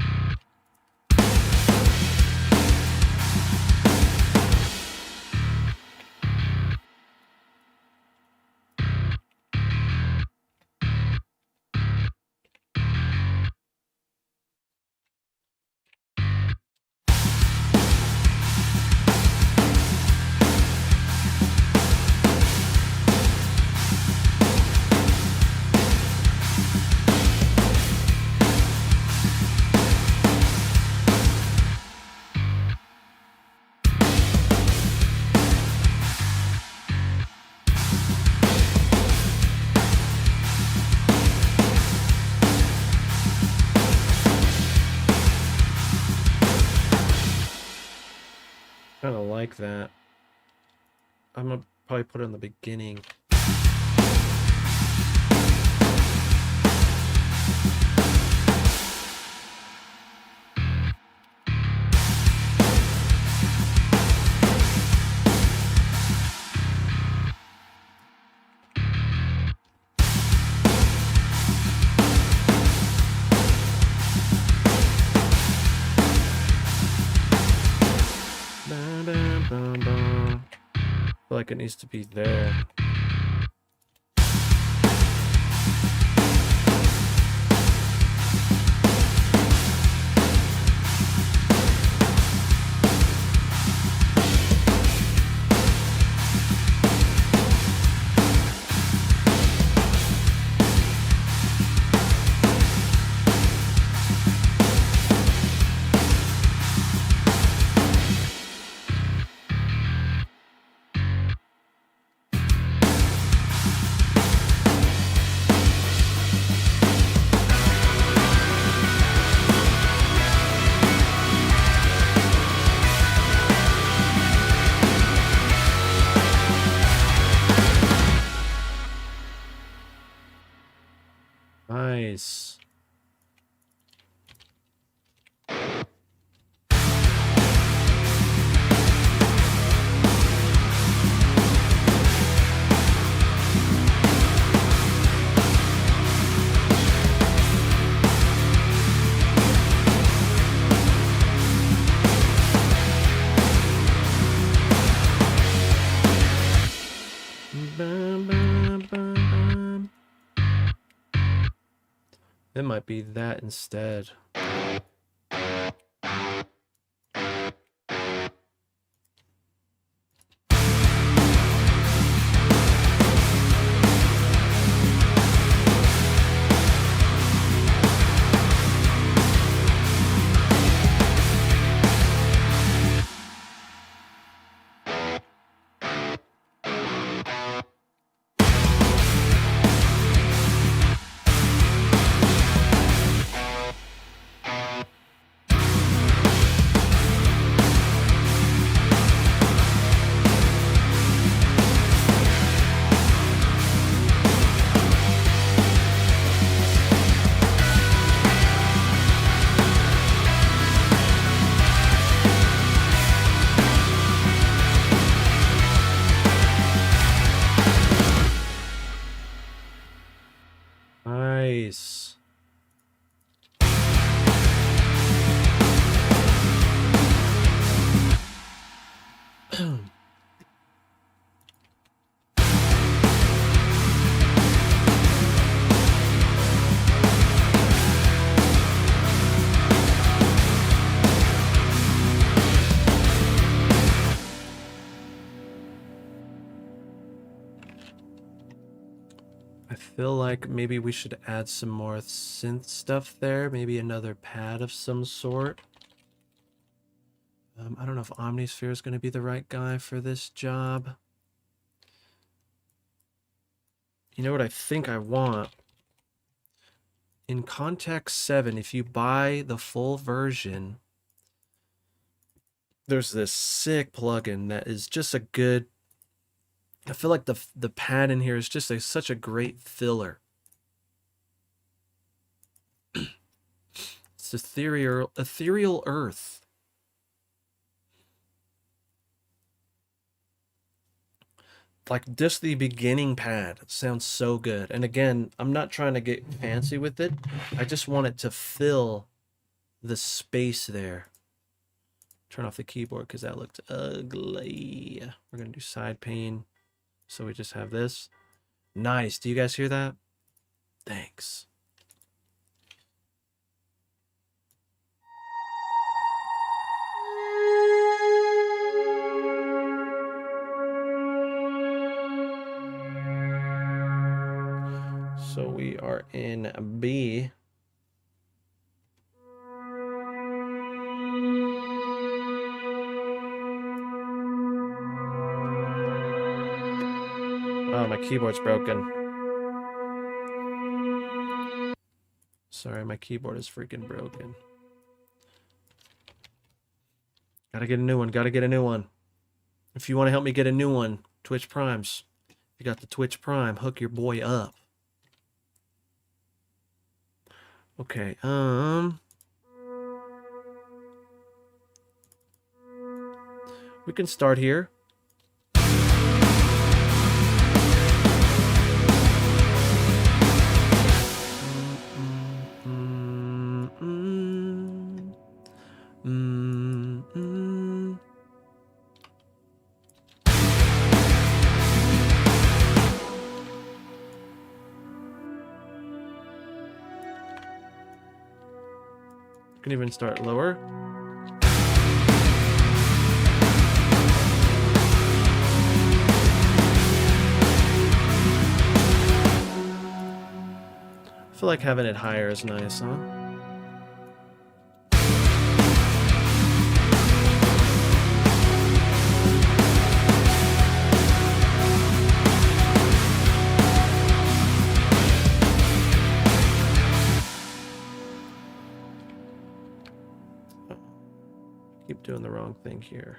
Kind of like that. I'm gonna probably put it in the beginning. I feel like it needs to be there. Nice. Bum, bum, bum, bum. It might be that instead. feel like maybe we should add some more synth stuff there. Maybe another pad of some sort. I don't know if Omnisphere is going to be the right guy for this job. You know what I think I want? In Context 7, if you buy the full version, there's this sick plugin that is just a good... I feel like the pad in here is just such a great filler. It's Ethereal Earth. Like just the beginning pad sounds so good. And again, I'm not trying to get fancy with it. I just want it to fill the space there. Turn off the keyboard because that looked ugly. We're going to do side pane. So we just have this. Nice. Do you guys hear that? Thanks. So we are in B. Oh, my keyboard's broken. Sorry, my keyboard is freaking broken. Gotta get a new one. Gotta get a new one. If you want to help me get a new one, Twitch Primes. You got the Twitch Prime. Hook your boy up. Okay, we can start here. Can even start lower. I feel like having it higher is nice, huh? Keep doing the wrong thing here.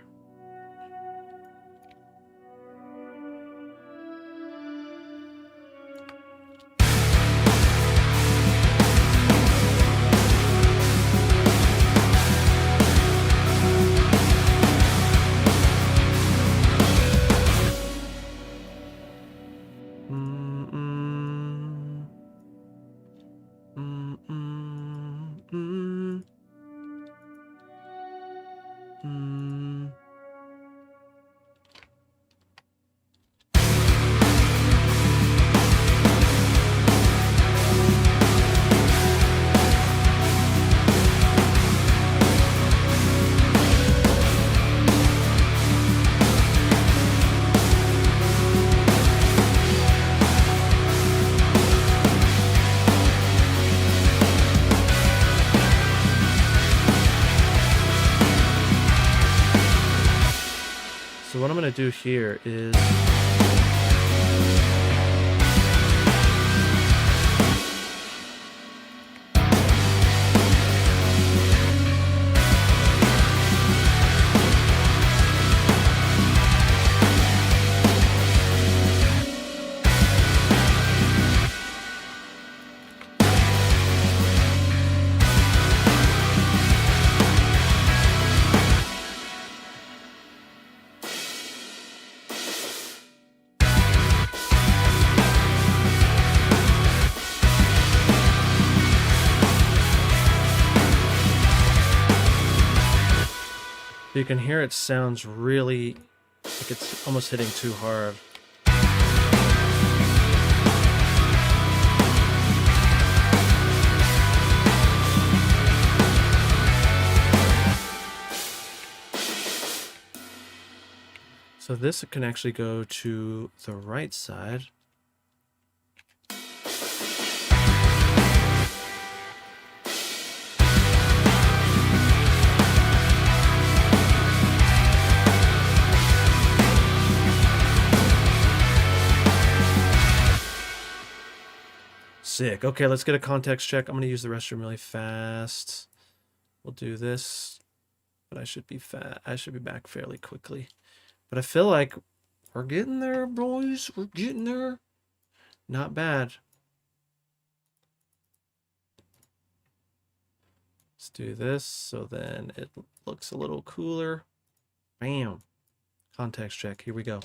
So what I'm going to do here is... You can hear it sounds really like it's almost hitting too hard. So this can actually go to the right side. Sick. Okay, let's get a context check. I'm gonna use the restroom really fast. We'll do this, but I should be I should be back fairly quickly. But I feel like we're getting there, boys. We're getting there. Not bad. Let's do this so then it looks a little cooler. Bam. Context check. Here we go.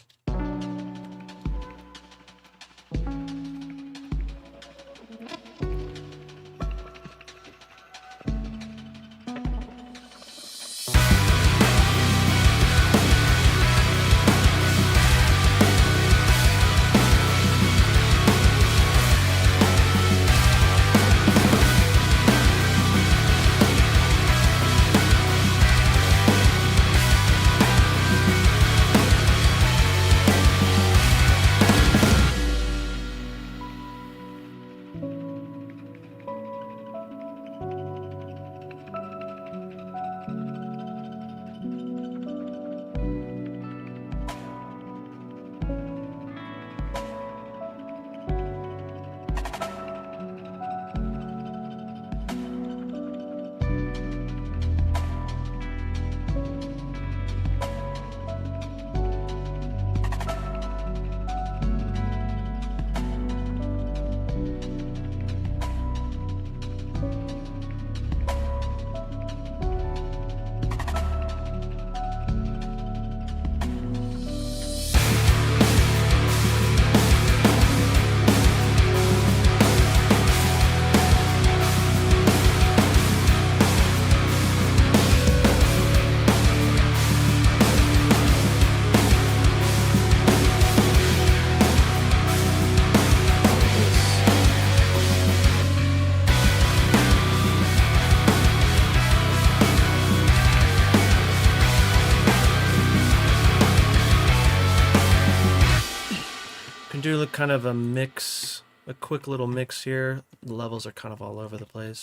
Do kind of a mix, a quick little mix here. The levels are kind of all over the place.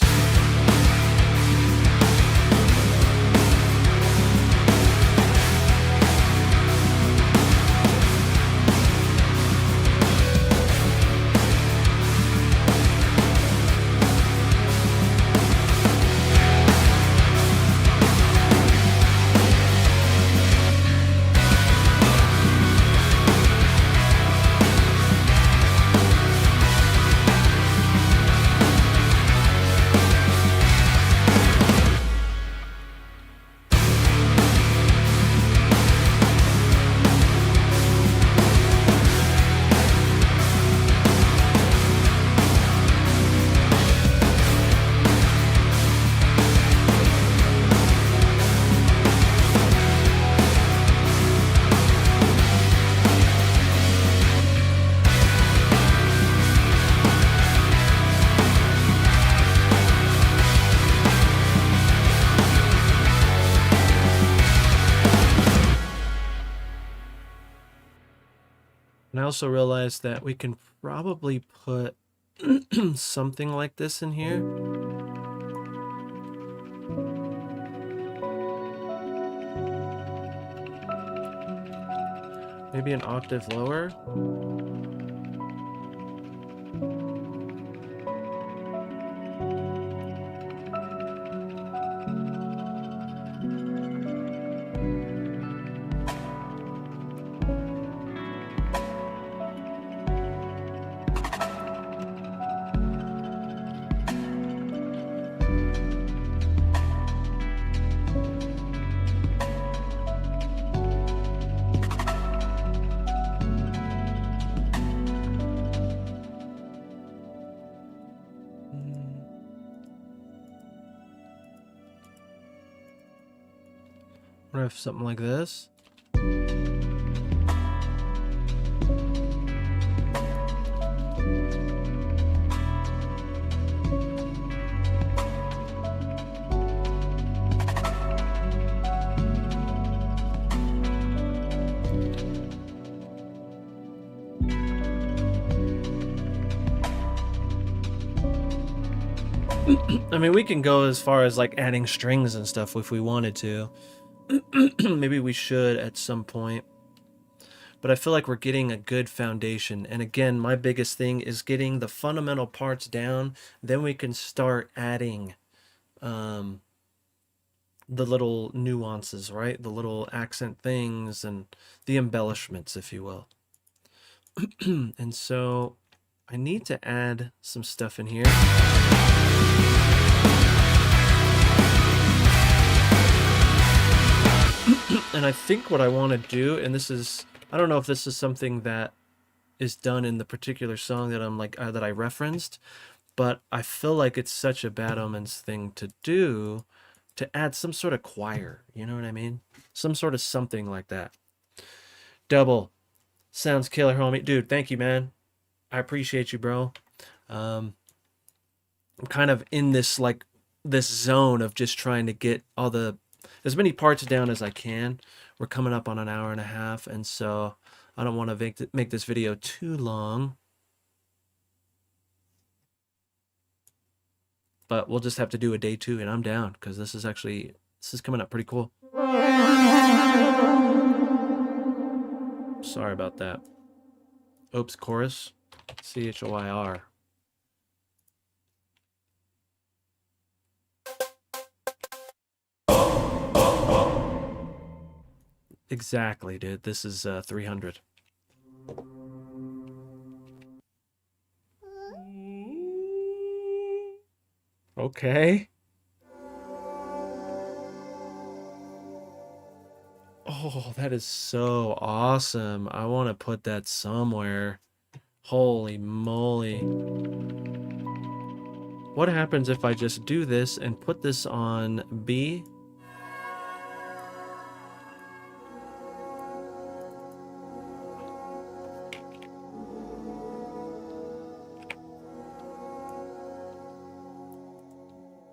And I also realized that we can probably put something like this in here. Maybe an octave lower. What if something like this? I mean, we can go as far as like adding strings and stuff if we wanted to. Maybe we should at some point. but I feel like we're getting a good foundation. And again, my biggest thing is getting the fundamental parts down. Then we can start adding um, the little nuances, right? The little accent things and the embellishments, if you will. And so I need to add some stuff in here. And I think what I want to do, and this is, I don't know if this is something that is done in the particular song that I'm like, that I referenced, but I feel like it's such a Bad Omens thing to do, to add some sort of choir, you know what I mean? Some sort of something like that. Double. Sounds killer, homie. Dude, thank you, man. I appreciate you, bro. I'm kind of in this, like, this zone of just trying to get all the, as many parts down as I can. We're coming up on an hour and a half, and so I don't want to make this video too long. But we'll just have to do a day 2, and I'm down, because this is coming up pretty cool. Sorry about that. Oops, chorus. CHOIR. Exactly, dude. This is 300. Okay. Oh, that is so awesome. I want to put that somewhere. Holy moly. What happens if I just do this and put this on B?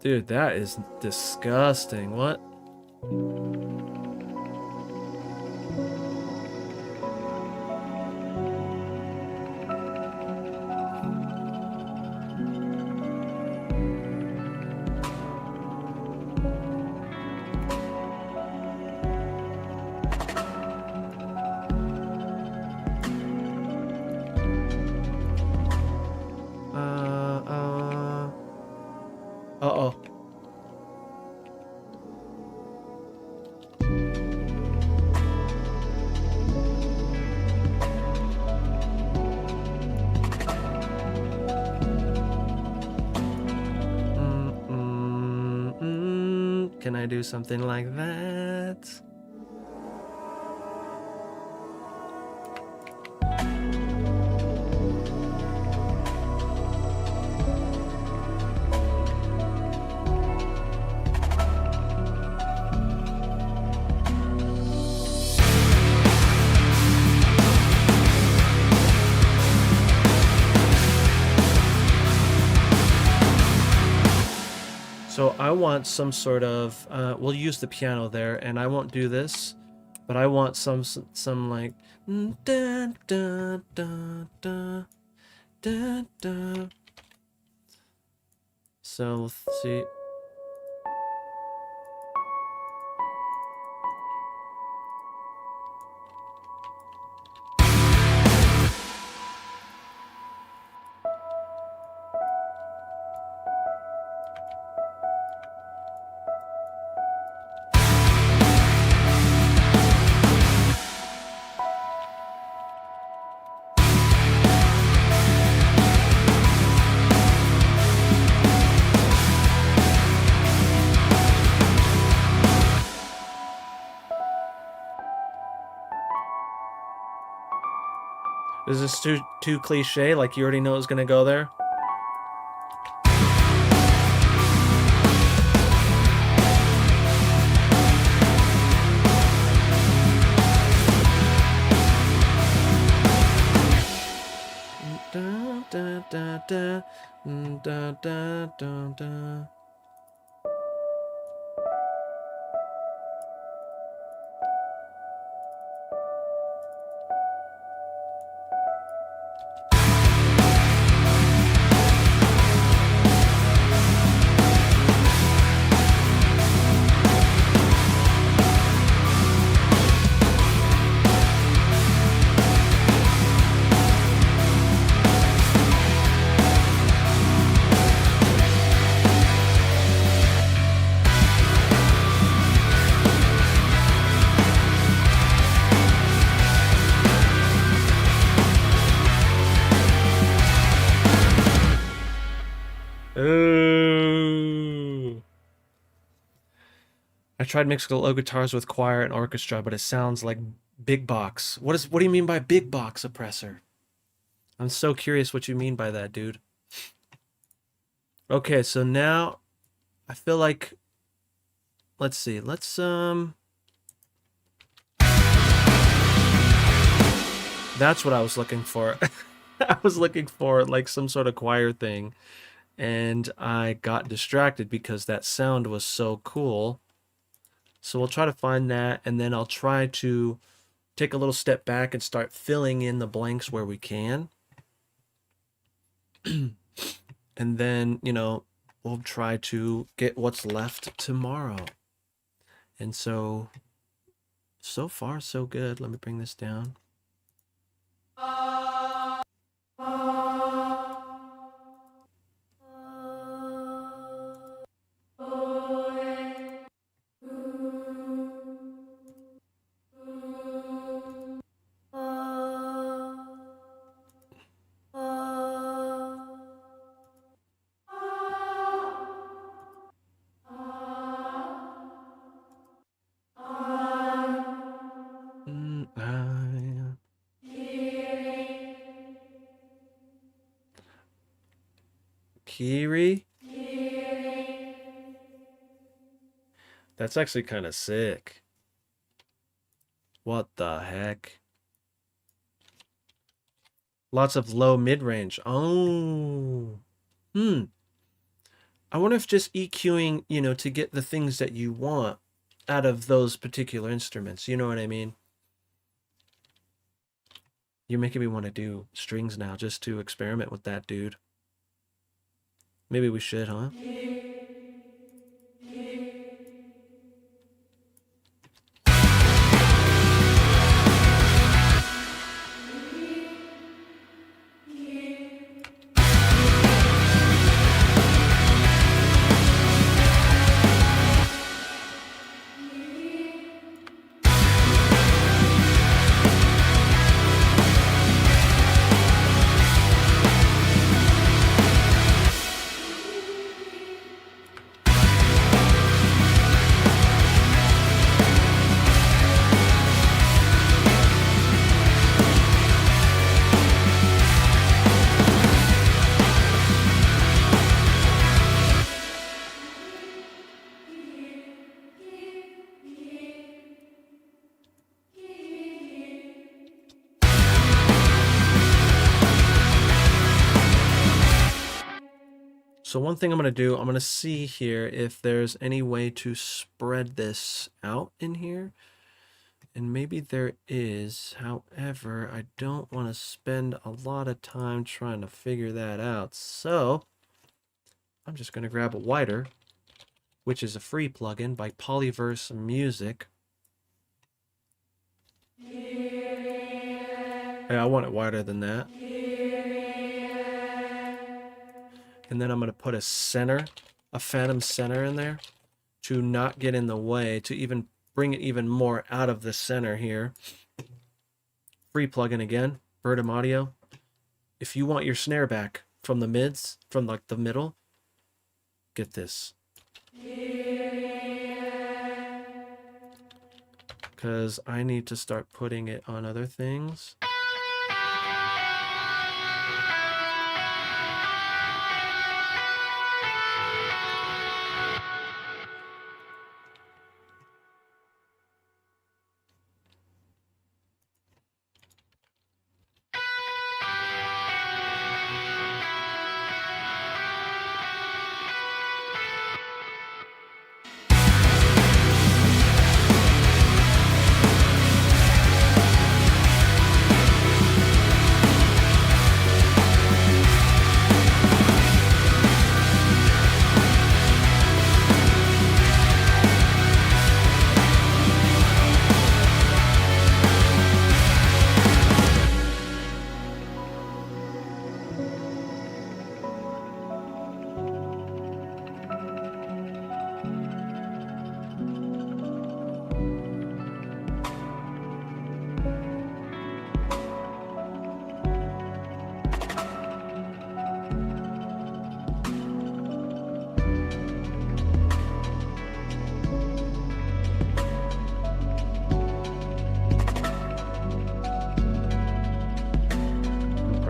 Dude, that is disgusting. What? Uh-oh. Can I do something like that? So I want some sort of, we'll use the piano there, and I won't do this, but I want some like, da, da, da, da, da, da. So let's see. Is this too cliche? Like you already know it's gonna go there? Da, da, da, da, da, da, da, da. I tried mixing low guitars with choir and orchestra, but it sounds like big box. What do you mean by big box, Oppressor? I'm so curious what you mean by that, dude. Okay, so now I feel like let's see. That's what I was looking for. I was looking for like some sort of choir thing, and I got distracted because that sound was so cool. So we'll try to find that, and then I'll try to take a little step back and start filling in the blanks where we can. And then, we'll try to get what's left tomorrow. And so far, so good. Let me bring this down. Kiri? That's actually kind of sick. What the heck? Lots of low mid-range. Oh. I wonder if just EQing, to get the things that you want out of those particular instruments. You know what I mean? You're making me want to do strings now just to experiment with that, dude. Maybe we should, huh? So one thing I'm going to do, I'm going to see here if there's any way to spread this out in here. And maybe there is. However, I don't want to spend a lot of time trying to figure that out. So I'm just going to grab a wider, which is a free plugin by Polyverse Music. Yeah, I want it wider than that. And then I'm going to put a center, a phantom center in there to not get in the way, to even bring it even more out of the center here. Free plugin again, Birdom Audio. If you want your snare back from the mids, from like the middle, get this. Because I need to start putting it on other things.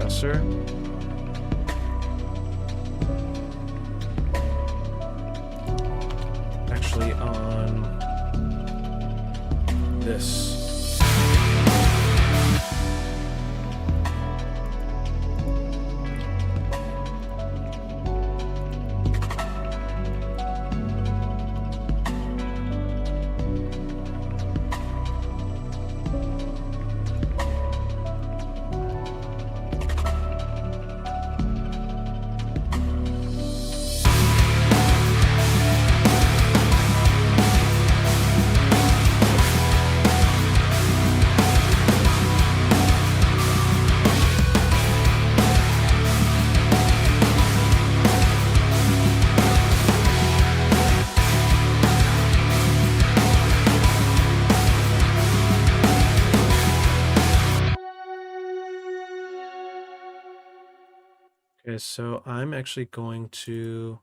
compressor. Actually on this. Okay, so I'm actually going to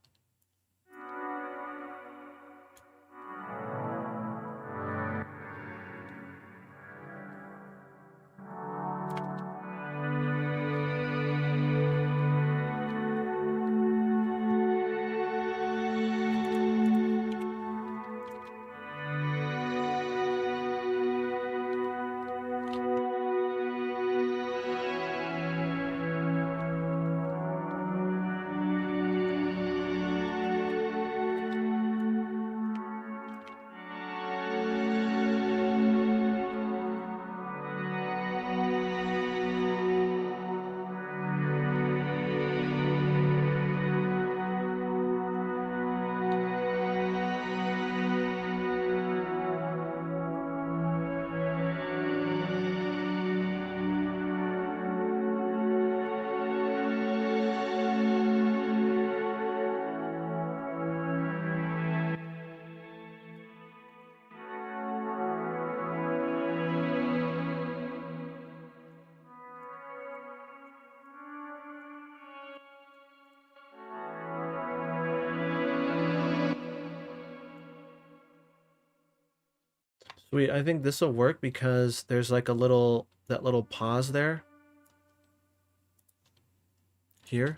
Sweet. I think this will work because there's like a little, that little pause there. Here.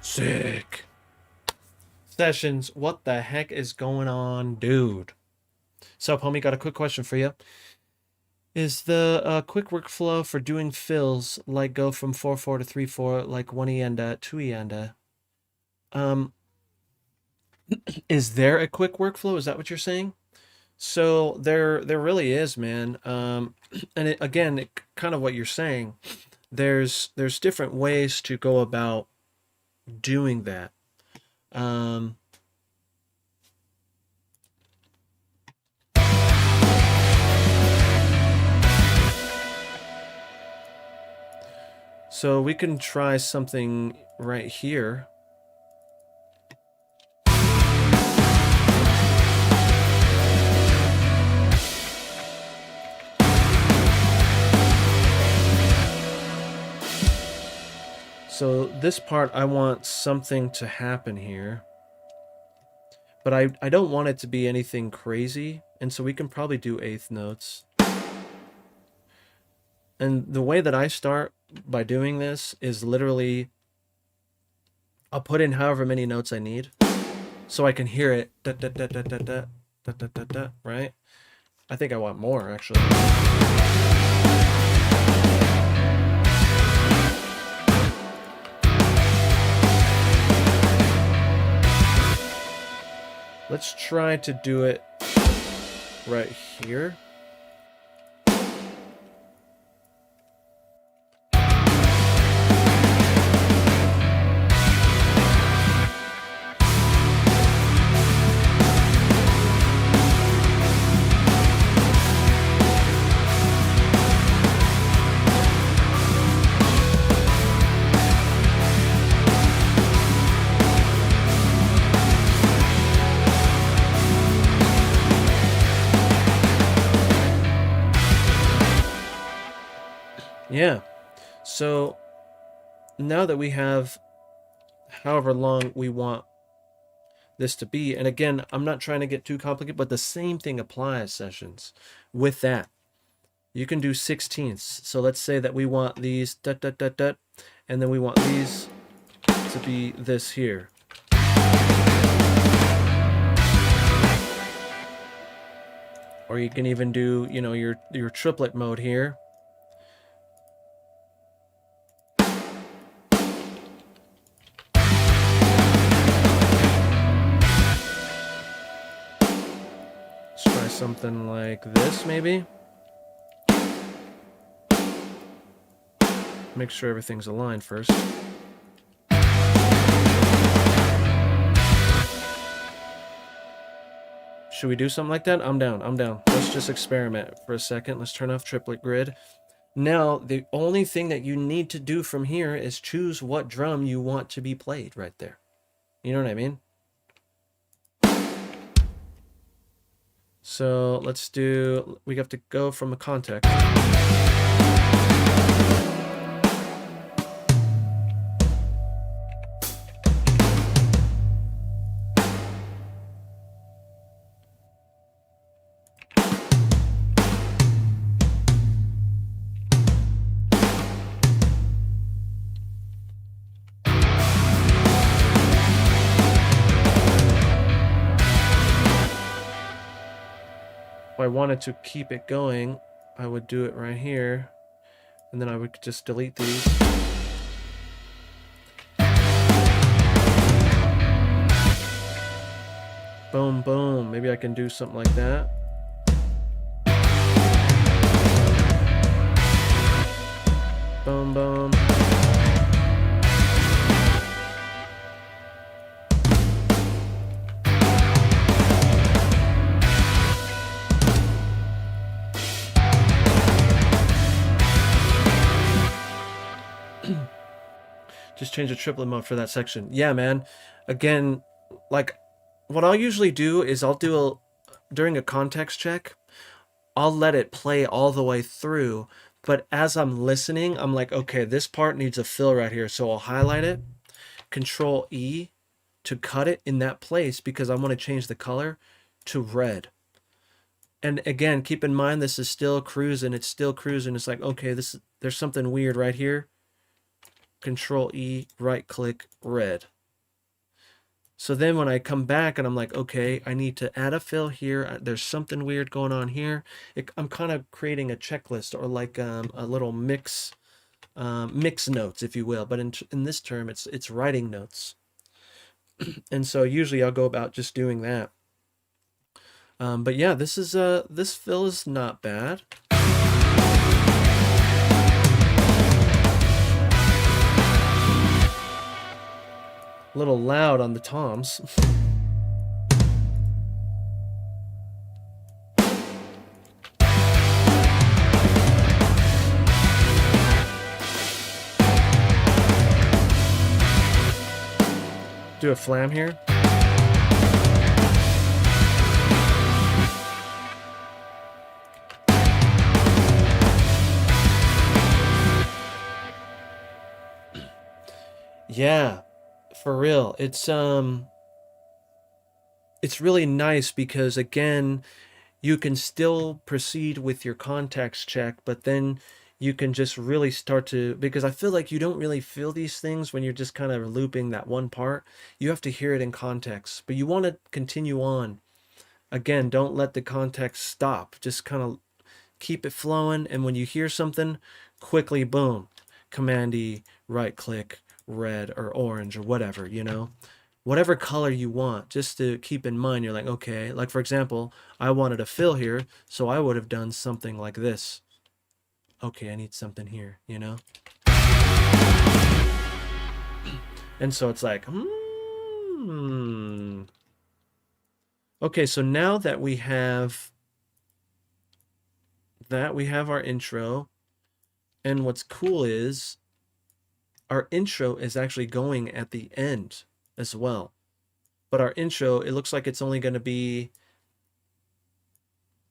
Sick. Sessions, what the heck is going on, dude? Sup, homie, got a quick question for you. Is the quick workflow for doing fills like go from 4/4 to 3/4 like 1 and 2 and is there a quick workflow? Is that what you're saying? So there really is, man. And again, kind of what you're saying. There's different ways to go about doing that. So we can try something right here. So this part, I want something to happen here. But I don't want it to be anything crazy. And so we can probably do eighth notes. And the way that I start by doing this is literally, I'll put in however many notes I need so I can hear it, da, da, da, da, da, da, da, da, da, da, right? I think I want more, actually. Let's try to do it right here. Yeah. So now that we have however long we want this to be, and again, I'm not trying to get too complicated, but the same thing applies, Sessions. With that, you can do 16ths. So let's say that we want these dot dot dot dot, and then we want these to be this here. Or you can even do, you know, your triplet mode here. Let's try something like this, maybe. Make sure everything's aligned first. Should we do something like that? I'm down. Let's just experiment for a second. Let's turn off triplet grid. Now, the only thing that you need to do from here is choose what drum you want to be played right there. You know what I mean? So let's do, we have to go from a context. If I wanted to keep it going, I would do it right here, and then I would just delete these. Boom, boom. Maybe I can do something like that. Boom, boom. Just change the triplet mode for that section. Yeah, man. Again, like, what I'll usually do is during a context check, I'll let it play all the way through. But as I'm listening, I'm like, okay, this part needs a fill right here. So I'll highlight it, Control E to cut it in that place because I want to change the color to red. And again, keep in mind, this is still cruising. It's still cruising. It's like, okay, there's something weird right here. Control E, right click, red. So then when I come back and I'm like, okay, I need to add a fill here. There's something weird going on here. I'm kind of creating a checklist or like a little mix notes, if you will. But in this term, it's writing notes. And so usually I'll go about just doing that. But yeah, this fill is not bad. A little loud on the toms. Do a flam here. Yeah. For real, it's really nice because again, you can still proceed with your context check, but then you can just really start to, because I feel like you don't really feel these things when you're just kind of looping that one part. You have to hear it in context, but you want to continue on. Again, don't let the context stop. Just kind of keep it flowing, and when you hear something, quickly, boom, Command E, right click, red or orange or whatever, you know, whatever color you want, just to keep in mind. You're like, okay, like for example, I wanted a fill here, so I would have done something like this. Okay, I need something here, you know? And so it's like, okay, so now that we have our intro, and what's cool is our intro is actually going at the end as well. But our intro, it looks like it's only going to be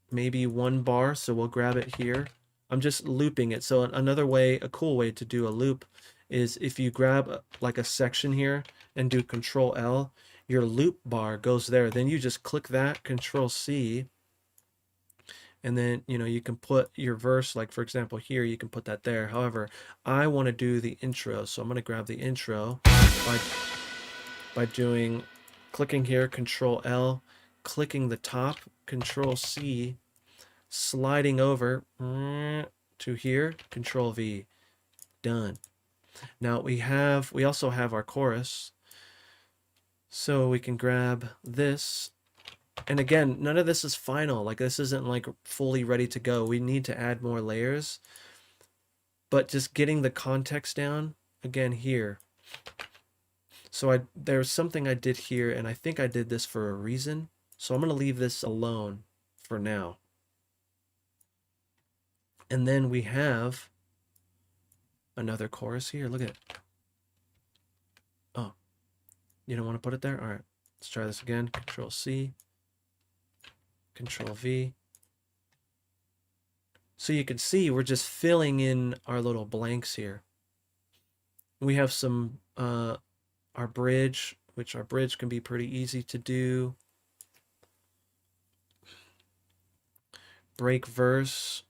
maybe 1 bar, so we'll grab it here. I'm just looping it. So another way, a cool way to do a loop is if you grab like a section here and do Control L, your loop bar goes there. Then you just click that, Control C, and then you can put your verse, like for example here, you can put that there. However, I want to do the intro, so I'm going to grab the intro by clicking here, Control L, clicking the top, Control C, sliding over to here, Control V, done. Now we also have our chorus, so we can grab this. And again, none of this is final. Like this isn't like fully ready to go. We need to add more layers, but just getting the context down again here. So there's something I did here, and I think I did this for a reason. So I'm going to leave this alone for now. And then we have another chorus here. Look at it. Oh, you don't want to put it there? All right, let's try this again. Control C, Control V. So you can see we're just filling in our little blanks here. We have some, our bridge, which our bridge can be pretty easy to do. Break verse.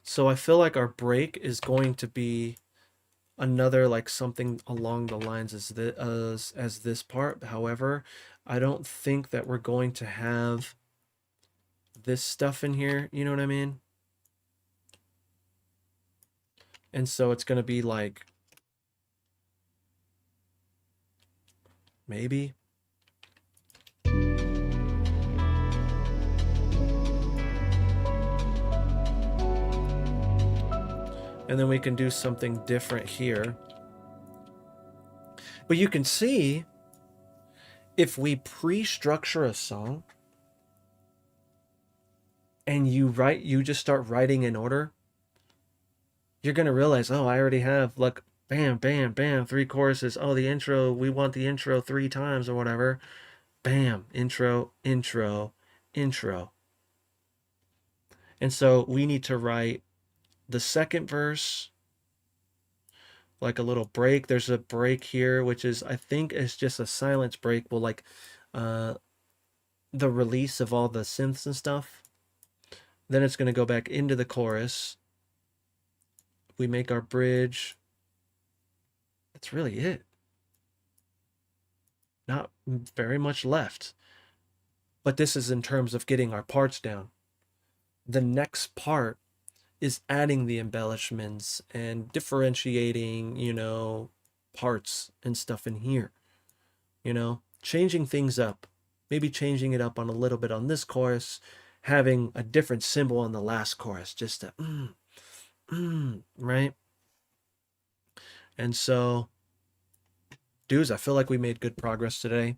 So I feel like our break is going to be another like something along the lines as this part. However, I don't think that we're going to have this stuff in here, you know what I mean? And so it's going to be like maybe and then we can do something different here. But you can see if we pre-structure a song and you just start writing in order, you're going to realize, oh, I already have like bam, bam, bam, 3 choruses. Oh, the intro, we want the intro 3 times or whatever. Bam, intro, intro, intro. And so we need to write the second verse, like a little break. There's a break here, which is, I think is just a silence break. Well, like the release of all the synths and stuff. Then it's going to go back into the chorus. We make our bridge. That's really it. Not very much left. But this is in terms of getting our parts down. The next part is adding the embellishments and differentiating, parts and stuff in here. Changing things up. Maybe changing it up on a little bit on this chorus, having a different symbol on the last chorus, just to right? And so, dudes, I feel like we made good progress today.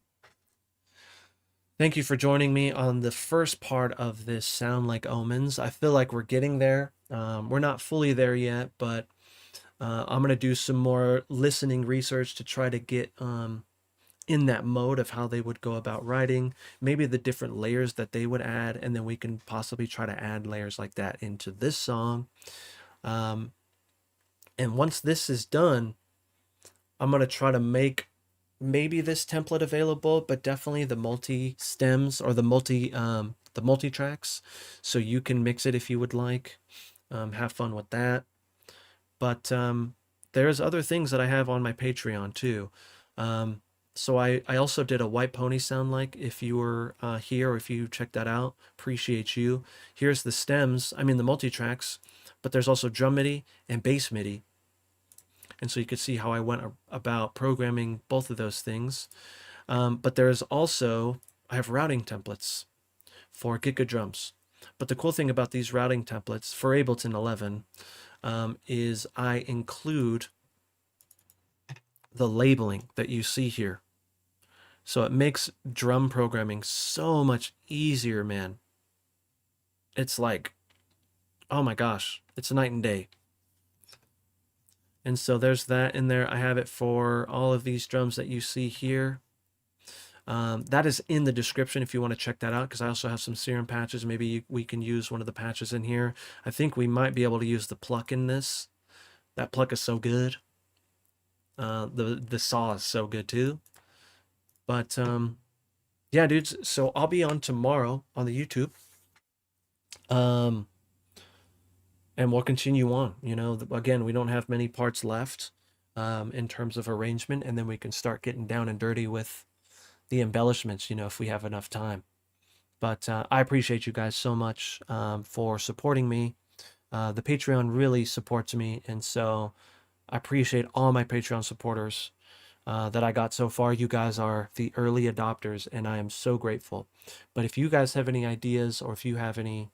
Thank you for joining me on the first part of this Sound Like Omens. I feel like we're getting there. We're not fully there yet, but I'm going to do some more listening research to try to get in that mode of how they would go about writing, maybe the different layers that they would add, and then we can possibly try to add layers like that into this song. And once this is done, I'm going to try to make maybe this template available, but definitely the multi stems or the multi tracks, so you can mix it if you would like. Have fun with that. But there's other things that I have on my Patreon too. So I also did a White Pony sound like, if you were here or if you checked that out, appreciate you. Here's the stems, the multi-tracks, but there's also drum MIDI and bass MIDI. And so you could see how I went about programming both of those things. But there's also, I have routing templates for Giga drums. But the cool thing about these routing templates for Ableton 11 is I include the labeling that you see here. So it makes drum programming so much easier, man. It's like, oh my gosh, it's a night and day. And so there's that in there. I have it for all of these drums that you see here. That is in the description if you want to check that out, because I also have some serum patches. Maybe we can use one of the patches in here. I think we might be able to use the pluck in this. That pluck is so good. The saw is so good too. But yeah, dudes. So I'll be on tomorrow on the YouTube. And we'll continue on. You know, again, we don't have many parts left in terms of arrangement, and then we can start getting down and dirty with the embellishments, you know, if we have enough time. But I appreciate you guys so much for supporting me. The Patreon really supports me, and so I appreciate all my Patreon supporters that I got so far. You guys are the early adopters, and I am so grateful. But if you guys have any ideas, or if you have any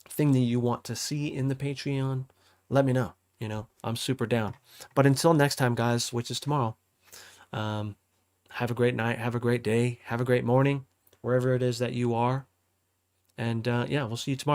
thing that you want to see in the Patreon, let me know. You know, I'm super down. But until next time, guys, which is tomorrow, have a great night, have a great day, have a great morning, wherever it is that you are. And yeah, we'll see you tomorrow.